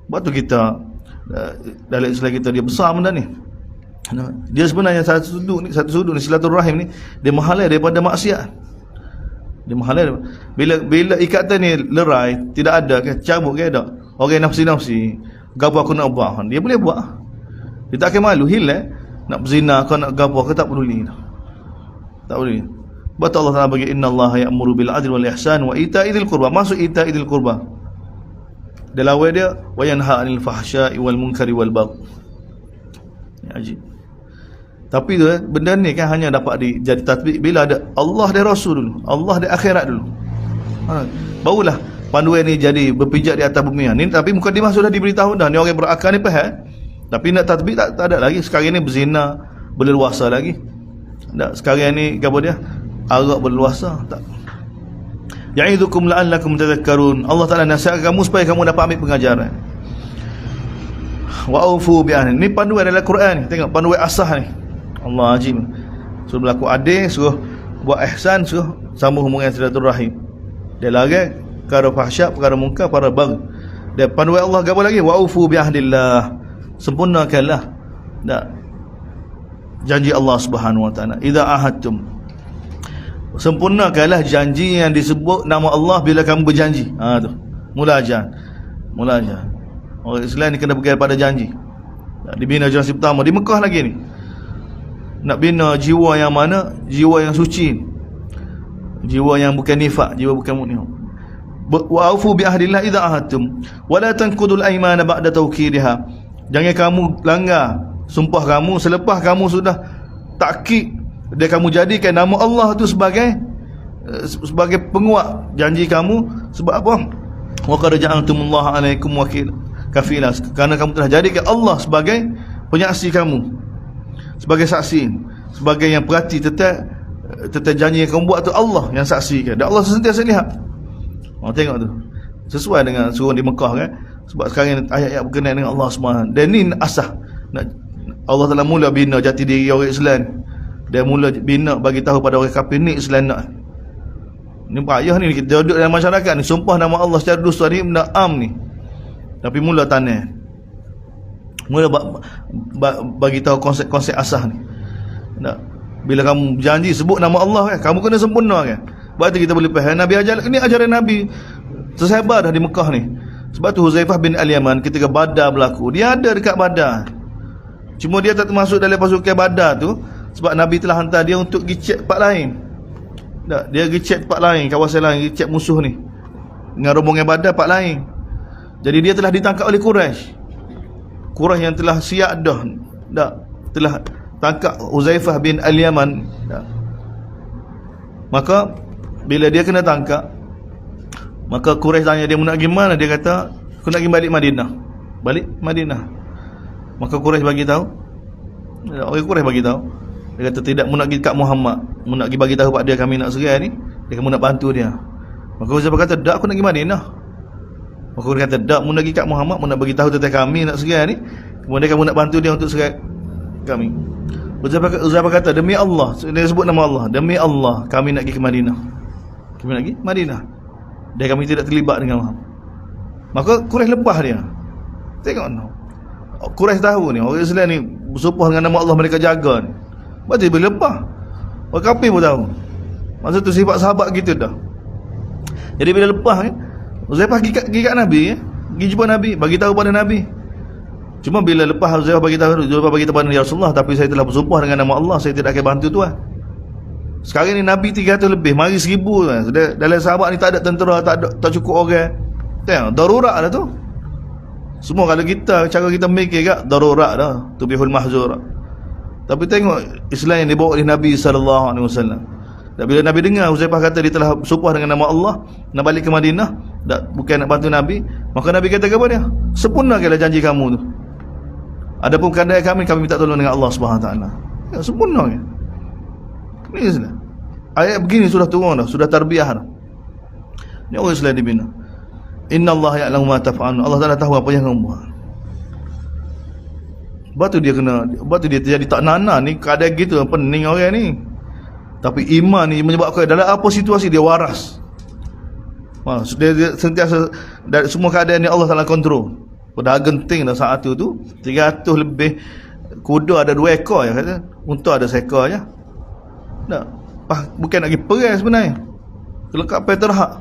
Sebab tu kita dalam Islam kita dia besar benda ni. Dia sebenarnya satu sudut ni silaturahim ni dia mahalal daripada maksiat. Dia mahalal bila ikatan ni lerai, tidak ada ke cabut ke tak. Orang nafsi-nafsi, gapo aku nak buat, dia boleh buat. Dia tak akan malu hilang nak berzina kau nak gapo ke tak peduli. Tak peduli. Sebab Allah Taala bagi innallaha ya'muru bil 'adli wal ihsan wa ita'idzil qurba. Maksud ita'idzil qurba dia lawan dia wa yanha 'anil fahsya'i wal munkari wal baghi. Ajib. Tapi tu benda ni kan hanya dapat jadi tatbik bila ada Allah dan Rasul dulu, Allah dan akhirat dulu. Barulah panduan ni jadi berpijak di atas bumi ni. Tapi mukadimah sudah diberitahu dah, ni orang berakal ni faham. Tapi nak tatbik tak ada lagi. Sekarang ni berzina berleluasa lagi. Tak, sekarang ni apa dia? Arak berleluasa tak. Ya'idzukum la'allakum tadhakkarun. Allah Taala nasihat kamu supaya kamu dapat ambil pengajaran. Wa aufu bi ahdi. Ni panduan dalam Quran. Tengok panduan asah ni. Allah ajib. Suruh berlaku adil, suruh buat ihsan, suruh sambung hubungan silaturahim. Dia larang perkara fahsyat, perkara munkar, perkara baghi. Dia panduan Allah gapo lagi? Wa aufu bi ahdillah. Sempurnakanlah janji Allah Subhanahu wa taala. Idza ahadtum, sempurnakanlah janji yang disebut nama Allah bila kamu berjanji. Tu mulajan. Orang Islam ni kena pegang pada janji. Dibina generasi pertama di Mekah lagi ni. Nak bina jiwa yang mana? Jiwa yang suci, jiwa yang bukan nifak, jiwa bukan munafik. Wa aufu bi ahdillah idza ahadtum wa la tanqudul aymana ba'da tawkidiha. Jangan kamu langgar sumpah kamu selepas kamu sudah takkid dia, kamu jadikan nama Allah tu sebagai penguat janji kamu. Sebab apa? Wa qad ja'altumullaha 'alaikum wakil kafila. Kerana kamu telah jadikan Allah sebagai penyaksi kamu, sebagai saksi, sebagai yang perhati tentang janji yang kamu buat tu. Allah yang saksikan, dan Allah sentiasa lihat. Tengok tu sesuai dengan suruh di Mekah kan. Sebab sekarang ayat-ayat berkenaan dengan Allah SWT. Dan ni asah Allah Taala mula bina jati diri orang Islam. Dia mula bina bagi tahu pada orang kafir ni Islam nak. Ni payah ni kita duduk dalam masyarakat ni sumpah nama Allah secara dusta ni benda am ni. Tapi mula tanah. Mula bagi tahu konsep-konsep asah ni. Bila kamu janji sebut nama Allah kan, kamu kena sempurna kan. Sebab tu kita boleh faham Nabi ajar ni, ajaran Nabi tersebar dah di Mekah ni. Sebab tu Huzaifah bin Al-Yaman ketika Badar berlaku, dia ada dekat Badar. Cuma dia tak termasuk dalam pasukan Badar tu sebab Nabi telah hantar dia untuk pergi cek tempat lain. Dia pergi cek tempat lain, kawasan lain, pergi cek musuh ni. Dengan rombongan Badar tempat lain. Jadi dia telah ditangkap oleh Quraisy yang telah siap dah telah tangkap Huzaifah bin Al-Yaman. Maka bila dia kena tangkap, maka Quraisy tanya dia nak pergi mana? Dia kata aku nak pergi balik Madinah. Maka Quraisy bagi tahu, orang Quraisy bagi tahu, dia kata tidak, mu nak pergi kat Muhammad, mu nak pergi bagi tahu pada dia kami nak serai ni, dia kamu nak bantu dia. Maka Huzaifah kata dak, aku nak pergi Madinah. Maka dia kata dak, mu nak pergi kat Muhammad, mu nak bagi tahu tentang kami nak serai ni, kemudian kamu nak bantu dia untuk serai kami. Huzaifah kata demi Allah, dia sebut nama Allah, demi Allah kami nak pergi ke Madinah. Kami nak pergi Madinah. Dan kami tidak terlibat dengan Muhammad. Maka Quraisy lepas dia. Tengok no. Quraisy tahu ni orang Islam ni bersumpah dengan nama Allah mereka jaga ni. Berarti boleh lepas. Orang kafir pun tahu. Maksud tu sifat sahabat gitu dah. Jadi bila lepas ni, Huzaifah pergi kat Nabi, pergi jumpa Nabi, bagi tahu pada Nabi. Cuma bila lepas Huzaifah bagi tahu pada Ya Rasulullah, tapi saya telah bersumpah dengan nama Allah, saya tidak akan bantu tuan. Sekarang ni Nabi 300 lebih, mari 1000 kan. Dalam sahabat ni tak ada tentera, tak cukup orang. Tengok, darurat lah tu. Semua kalau kita, cara kita mikir kat darurat dah, tubihul mahzur. Tapi tengok Islam yang dibawa oleh Nabi SAW. Dan bila Nabi dengar Huzaifah kata dia telah bersumpah dengan nama Allah nak balik ke Madinah, bukan nak bantu Nabi, maka Nabi kata kepada dia, sempurnakanlah janji kamu tu. Adapun keadaan kami minta tolong dengan Allah Subhanahu Taala. Ya, sempurna kan. Ini Islam. Ayat begini sudah turun dah, sudah tarbiyah dah. Ini orang Islam dibina. Inna Allah ya'lamu ma taf'alun. Allah Taala tahu apa yang kamu buat. Sebab tu dia terjadi tak nana ni, keadaan gitu pening orang ni. Tapi iman ni menyebabkan dalam apa situasi dia waras. Dia sentiasa dari semua keadaan ni Allah Taala kontrol. Pada genting dah saat tu 300 lebih kuda ada 2 ekor ya kata. Unta ada seekor je. Tak. Bukan nak pergi perang sebenarnya. Kelengkapan terhad.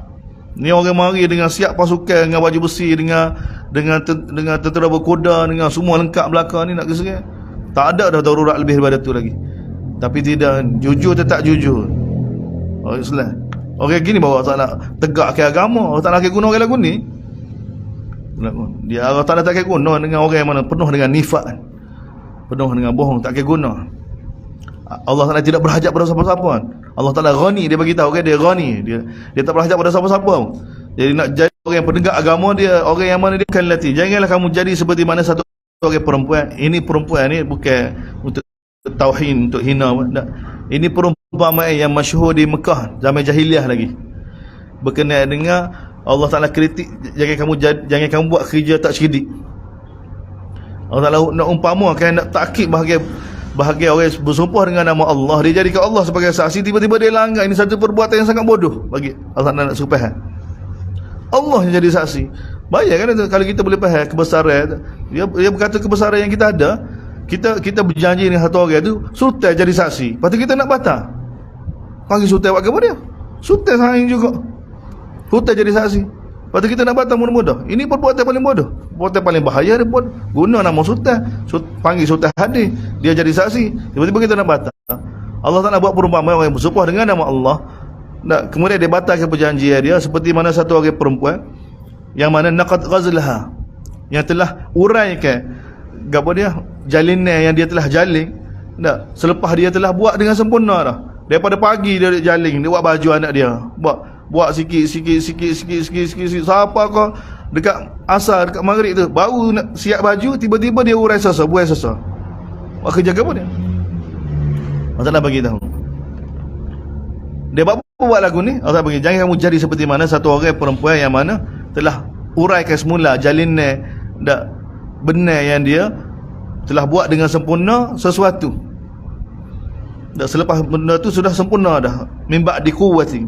Ni orang mari dengan siap pasukan, dengan baju besi, dengan tentera berkuda, dengan semua lengkap belakang ni nak ke serang. Tak ada dah darurat lebih daripada tu lagi. Tapi tidak, jujur tetap jujur. Orang Islam. Orang gini bawa tak nak tegakkan agama, orang tak nak guna orang lagu ni. Dia orang tak nak guna dengan orang yang mana penuh dengan nifak, penuh dengan bohong, tak guna. Allah Taala tidak berhajat pada siapa-siapa. Allah Taala ghani, dia bagi tahu kan, dia ghani. Dia tak berhajat pada siapa-siapa. Jadi nak jadi orang yang penegak agama dia, orang yang mana dia akan latih. Janganlah kamu jadi seperti mana satu orang perempuan. Ini perempuan ni bukan untuk tauhid, untuk hina. Ini perumpamaan yang masyhur di Mekah zaman jahiliah lagi. Berkenaan dengan Allah Taala kritik, jangan kamu buat kerja tak cerdik. Allah Taala nak umpamakan, nak takkid bahagia orang bersumpah dengan nama Allah, dia jadikan Allah sebagai saksi, tiba-tiba dia langgar. Ini satu perbuatan yang sangat bodoh bagi Allah nak supaya Allah yang jadi saksi. Bayangkan kalau kita boleh faham kebesaran dia berkata kebesaran yang kita ada, kita berjanji dengan satu orang tu, sultan jadi saksi, lepas tu kita nak batal, panggil sultan buat apa dia? Sultan saing juga, sultan jadi saksi, lepas tu kita nak batal mudah-mudah. Ini perbuatan paling bodoh, perbuatan paling bahaya. Dia pun guna nama sultan, panggil sultan hadir, dia jadi saksi, tiba-tiba kita nak batal. Allah tak nak buat perumpamaan orang yang bersumpah dengan nama Allah, kemudian dia batalkan perjanjian dia, seperti mana satu orang perempuan yang mana naqad ghazlaha, yang telah uraikan gapo dia, jalinan yang dia telah jalin, selepas dia telah buat dengan sempurna dah. Daripada pagi dia jalin, dia buat baju anak dia, buat sikit siapa kau dekat asar, dekat maghrib tu baru nak siap baju, tiba-tiba dia urai buat sasa. Buat kerja apa dia? Allah nak bagi tahu. Dia buat lagu ni, Allah bagi, jangan kamu jadi seperti mana satu orang perempuan yang mana telah uraikan semula jalinan benar yang dia telah buat dengan sempurna sesuatu. Selepas benda tu sudah sempurna dah, mimba di quwwati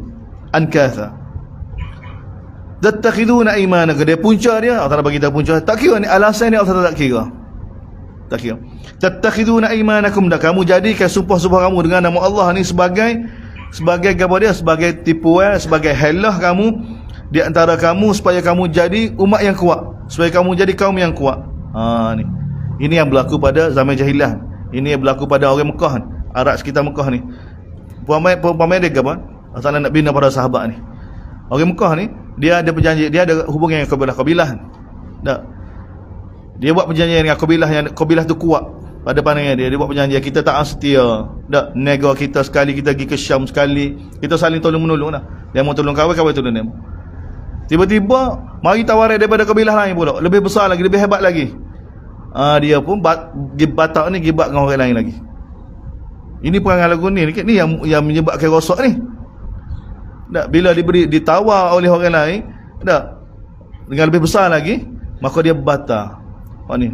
ankatha tattakhiduna imanaka, dia punca dia Allah bagi tahu punca. Tak kira ni alasan ni, Allah tak kira. Tattakhiduna imanakum, dah kamu jadikan sumpah-sumpah kamu dengan nama Allah ni sebagai apa dia, sebagai tipuan, sebagai helah kamu di antara kamu, supaya kamu jadi umat yang kuat, supaya kamu jadi kaum yang kuat. Ni ini yang berlaku pada zaman jahiliah. Ini yang berlaku pada orang Mekah, Arab sekitar Mekah ni. Perumpamaan dia apa? Allah nak bina para sahabat ni. Orang Mekah ni, dia ada perjanjian, dia ada hubungan dengan kabilah. Dia buat perjanjian dengan kabilah tu kuat pada pandangan dia. Dia buat perjanjian, kita tak setia. Nego kita sekali, kita pergi ke Syam sekali, kita saling tolong-menolong lah. Dia mau tolong kawan tolong dia. Tiba-tiba mari tawaran daripada kabilah lain pula, lebih besar lagi, lebih hebat lagi. Dia pun batak ni gibat dengan orang lain lagi. Ini perangai lagu ni yang menyebabkan rosak ni. Bila ditawar oleh orang lain dengan lebih besar lagi, maka dia batal. Ni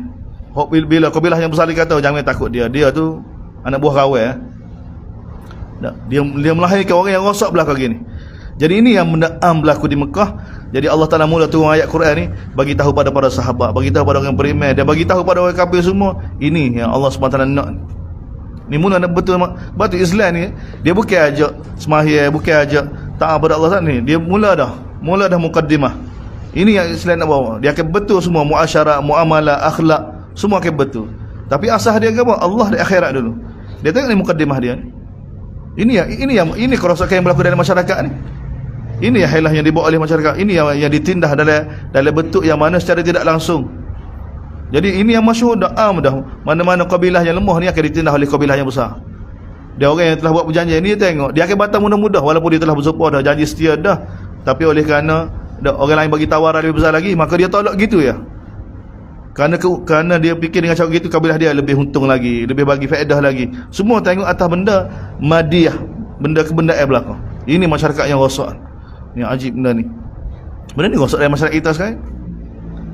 bila kabilah yang besar dia kata, jangan takut dia tu anak buah kawan. Dia melahirkan orang yang rosak belakang gini. Jadi ini yang berlaku di Mekah. Jadi Allah Ta'ala mula turun ayat Quran ni, bagi tahu pada para sahabat, bagi tahu pada orang beriman, dan bagi tahu pada orang kafir semua. Ini yang Allah SWT nak. Ni mula nak betul. Batu Islam ni, dia bukan ajak sembahyang, bukan ajak taat pada Allah ni. Dia mula dah mukaddimah. Ini yang Islam nak bawa. Dia akan betul semua, muasyarah, muamalah, akhlak, semua akan betul. Tapi asas dia apa? Allah di akhirat dulu. Dia tengok ni mukaddimah dia ni. Ini kerosakan yang berlaku dalam masyarakat ni. Ini yang hilah yang dibawa oleh masyarakat. Ini yang ditindah dalam bentuk yang mana secara tidak langsung Jadi ini yang masyhur dah, mana-mana kabilah yang lemah ni akan ditindas oleh kabilah yang besar. Dia orang yang telah buat perjanjian ni, tengok dia akan batal mudah-mudah walaupun dia telah bersumpah dah, janji setia dah, tapi oleh kerana orang lain bagi tawaran lebih besar lagi, maka dia tolak gitu ya. Kerana dia fikir dengan cara gitu kabilah dia lebih untung lagi, lebih bagi faedah lagi. Semua tengok atas benda madiyah, benda kebendaan belaka. Ini masyarakat yang rosak. Yang ajib benda ni. Benda ni rosak dalam masyarakat kita sekarang.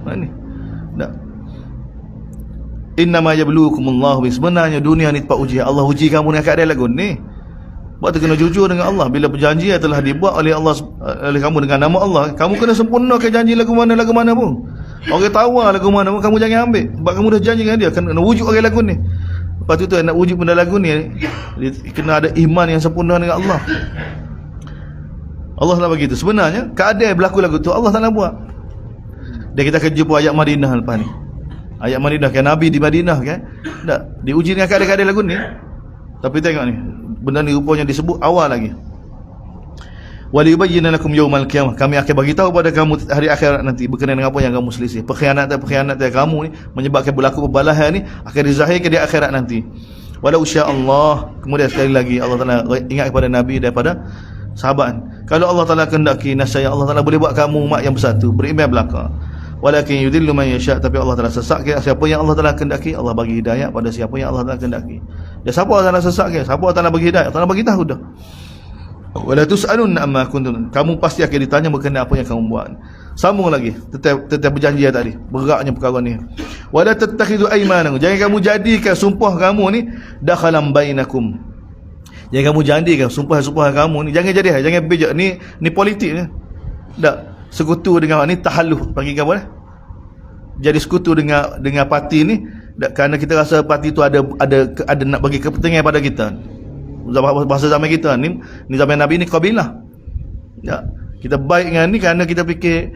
Benda ni. Tak. Innama yabluukumullahu, sebenarnya dunia ni tempat ujian. Allah uji kamu dengan keadaan lagu ni. Sebab tu kena jujur dengan Allah. Bila perjanjian telah dibuat oleh Allah, oleh kamu dengan nama Allah, kamu kena sempurnakan janji lagu mana pun. Orang tawar lagu mana pun kamu jangan ambil. Sebab kamu dah janji dengan dia, kena wujud orang lagu ni. Lepas tu nak wujud benda lagu ni, kena ada iman yang sempurna dengan Allah. Allah tak begitu. Sebenarnya keadaan berlaku lagu tu Allah tak nak buat. Dan kita akan jumpa ayat Madinah lepas ni. Ayat Madinah kan, Nabi di Madinah kan, tak diuji dengan keadaan-keadaan lagu ni. Tapi tengok ni, benda ni rupanya disebut awal lagi. Waliyubayyana lakum yawmal qiyamah, kami akan bagi tahu pada kamu hari akhirat nanti berkenaan dengan apa yang kamu selisih. Pengkhianatan kamu ni menyebabkan berlaku perbalahan ni akan dizahirkan di akhirat nanti. Walau sya-Allah, kemudian sekali lagi Allah Taala ingat kepada Nabi daripada sahabat, kalau Allah Taala kehendaki, nescaya Allah Taala boleh buat kamu umat yang bersatu, beriman belaka. Walakin yudillu man yasha, tapi Allah Taala sesatkan siapa yang Allah Taala kehendaki. Allah bagi hidayah pada siapa yang Allah Taala kehendaki. Dan siapa Allah Taala sesatkan, siapa Allah Taala bagi hidayah, Allah Taala bagi tahu dah. Wala tus'alun amma kuntum, kamu pasti akan ditanya berkenaan apa yang kamu buat. Sambung lagi, tetap berjanji tadi, beratnya perkara ni. Wala tattakhidhu aymanakum, jangan kamu jadikan sumpah kamu ni dakhalan bainakum. Jangan kamu jadikan sumpah kamu ni, jangan bijak ni politik ni. Tak sekutu dengan ni tahalluf, panggil apa? Jadi sekutu dengan parti ni kerana kita rasa parti tu ada nak bagi kepentingan pada kita. Bahasa zaman kita ni zaman Nabi ni kabilah. Ya, kita baik dengan ni kerana kita fikir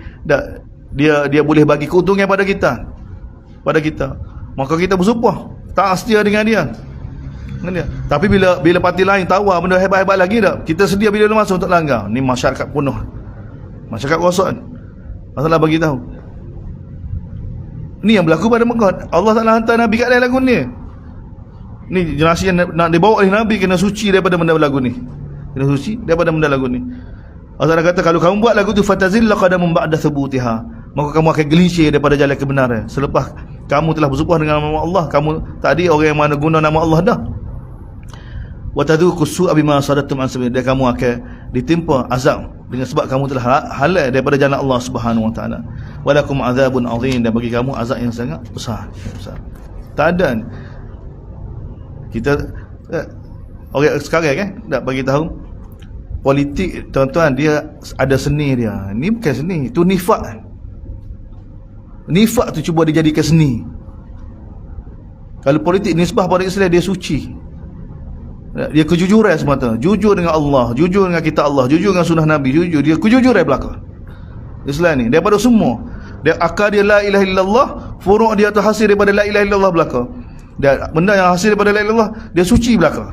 dia boleh bagi keuntungan pada kita. Maka kita bersumpah tak setia dengan dia. Tapi bila parti lain tawar benda hebat-hebat lagi kita sedia bila masuk untuk langgar. Ni masyarakat penuh. Masyarakat rosak. Allah bagi tahu. Ni yang berlaku pada Mekah. Allah Taala hantar Nabi kat dalam lagu ni. Ni generasi yang nak dibawa oleh Nabi kena suci daripada benda lagu ni. Kena suci daripada benda lagu ni. Allah Taala kata kalau kamu buat lagu tu fatazilla qadamun ba'da thubutiha, maka kamu akan gelincir daripada jalan kebenaran selepas kamu telah bersumpah dengan nama Allah. Kamu tadi orang yang mana guna nama Allah dah. Wa tadhuqu su'a bima sadattum an sabil, dan kamu akan ditimpa azab dengan sebab kamu telah halal daripada jalan Allah Subhanahu wa taala. Walakum adzabun azim, dan bagi kamu azab yang sangat besar. Tak ada kita orang sekarang kan nak bagi tahu politik, tuan-tuan, dia ada seni dia. Ni bukan seni, itu nifak. Nifak tu cuba dijadikan seni. Kalau politik nisbah pada Islam, dia suci. Dia kejujuran semata, jujur dengan Allah, jujur dengan kitab Allah, jujur dengan sunnah Nabi, dia kejujuran belaka. Islam ni daripada semua, dia akal dia la ilaha illallah, furu' dia tu hasil daripada la ilaha illallah belaka. Dan benda yang hasil daripada la ilaha illallah, dia suci belaka.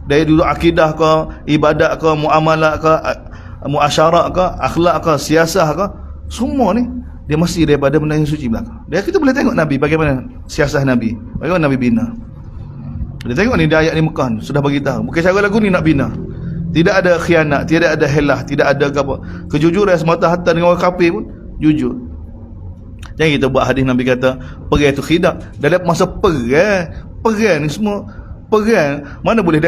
Dari dulu akidah ke, ibadat ke, muamalah ke, muasyarah ke, akhlak ke, siasah ke, semua ni dia mesti daripada benda yang suci belaka. Dan kita boleh tengok Nabi bagaimana siasah Nabi, bagaimana Nabi bina. Dia tengok ni di ayat ni Mekah sudah bagi tahu. Bukan cara lagu ni nak bina. Tidak ada khianat, tidak ada helah, tidak ada apa. Kejujuran semata hatta dengan orang kafir pun jujur. Jangan kita buat hadis Nabi kata perang tu khidak. Dalam masa perang ni semua perang, mana boleh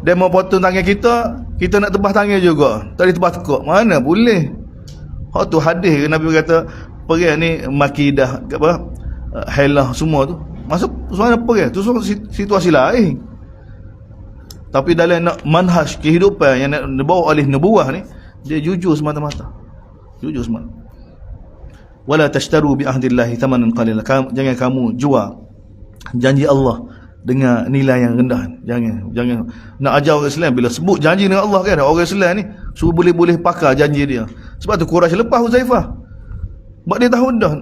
demo potong tangan kita nak tebas tangan juga. Tak boleh tebas tekuk. Mana boleh. Hak tu hadis Nabi kata perang ni makidah apa? Helah semua tu. Masuk suara perang tu situasi lain. Tapi dalam nak manhaj kehidupan yang nak dibawa oleh nubuah ni, dia jujur semata-mata. Jujur semata. Wala tashtaru bi ahdillahi thamanan qalila. Jangan kamu jual janji Allah dengan nilai yang rendah. Jangan nak ajar orang Islam bila sebut janji dengan Allah kan, orang Islam ni suruh boleh pakai janji dia. Sebab tu Quraisy lepas Huzaifah. Sebab dia tahu dah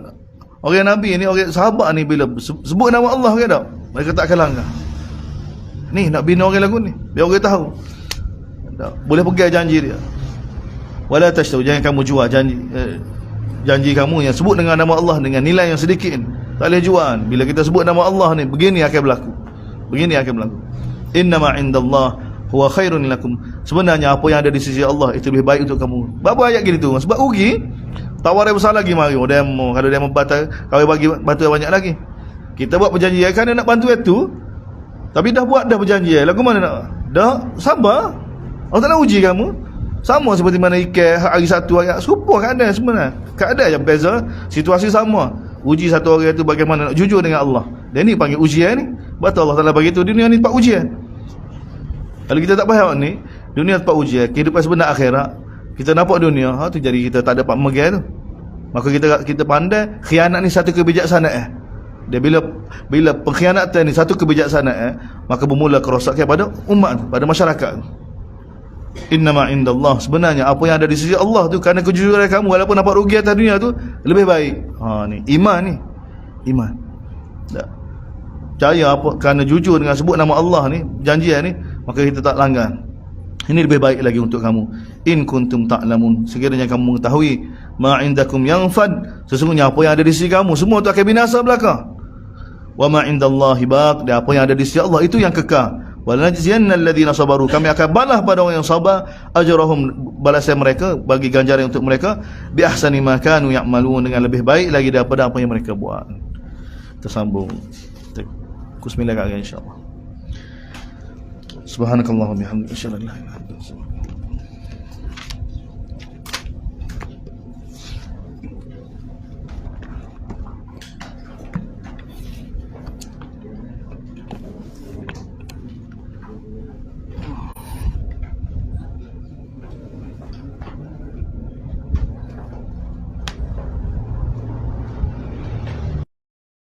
orang Nabi ni, orang sahabat ni bila sebut nama Allah kan tak, mereka tak akan langgar. Ni nak bina orang lagu ni, biar orang tahu tak, boleh pegang janji dia. Wala tashtaru, jangan kamu jual janji kamu yang sebut dengan nama Allah dengan nilai yang sedikit. Tak boleh jual. Bila kita sebut nama Allah ni, begini akan berlaku. Begini akan berlaku. Innama indallah huwa khairun lakum. Sebenarnya apa yang ada di sisi Allah itu lebih baik untuk kamu. Berapa ayat gitu? Sebab rugi. Tawaran besar lagi mari. Demo. Kalau demo batal, kalau bagi bantu banyak lagi. Kita buat perjanjian kan nak bantu itu. Tapi dah buat dah perjanjian. Lagu mana nak? Dah sabar. Allah tak nak uji kamu. Sama seperti mana ikan hari satu ayat serupa keadaan sebenarnya. Keadaan yang beza, situasi sama. Uji satu orang itu bagaimana nak jujur dengan Allah. Dan ni panggil ujian ni. Betul Allah Taala bagi tu dunia ni tempat ujian. Kalau kita tak faham ni, dunia tempat ujian, kehidupan sebenar akhirat. Kita nampak dunia, tu jadi kita tak dapat memegang tu. Maka kita pandai khianat ni satu kebijaksanaan. Dia bila pengkhianatan ni satu kebijaksanaan, maka bermula kerosakan pada umat, pada masyarakat. Innama indallah, sebenarnya apa yang ada di sisi Allah tu, kerana kejujuran kamu walaupun nampak rugi atas dunia tu lebih baik. Ni iman ni. Iman. Tak. Percaya apa kerana jujur dengan sebut nama Allah ni, janjian ni, maka kita tak langgar. Ini lebih baik lagi untuk kamu. In kuntum ta'lamun, sekiranya kamu mengetahui ma indakum yanfad, sesungguhnya apa yang ada di sisi kamu semua tu akan binasa belaka. Wa ma indallahi baq, dan apa yang ada di sisi Allah itu yang kekal. Walanajziyanna alladhina sabaru, kami akan balas pada orang yang sabar ajrahum, balasan mereka, bagi ganjaran untuk mereka, bi ahsani ma kanu ya'malun, dengan lebih baik lagi daripada apa yang mereka buat. Tersambung Bismillah insya-Allah. Subhanakallahumma wa bihamdika asyhadu an la ilaha illa anta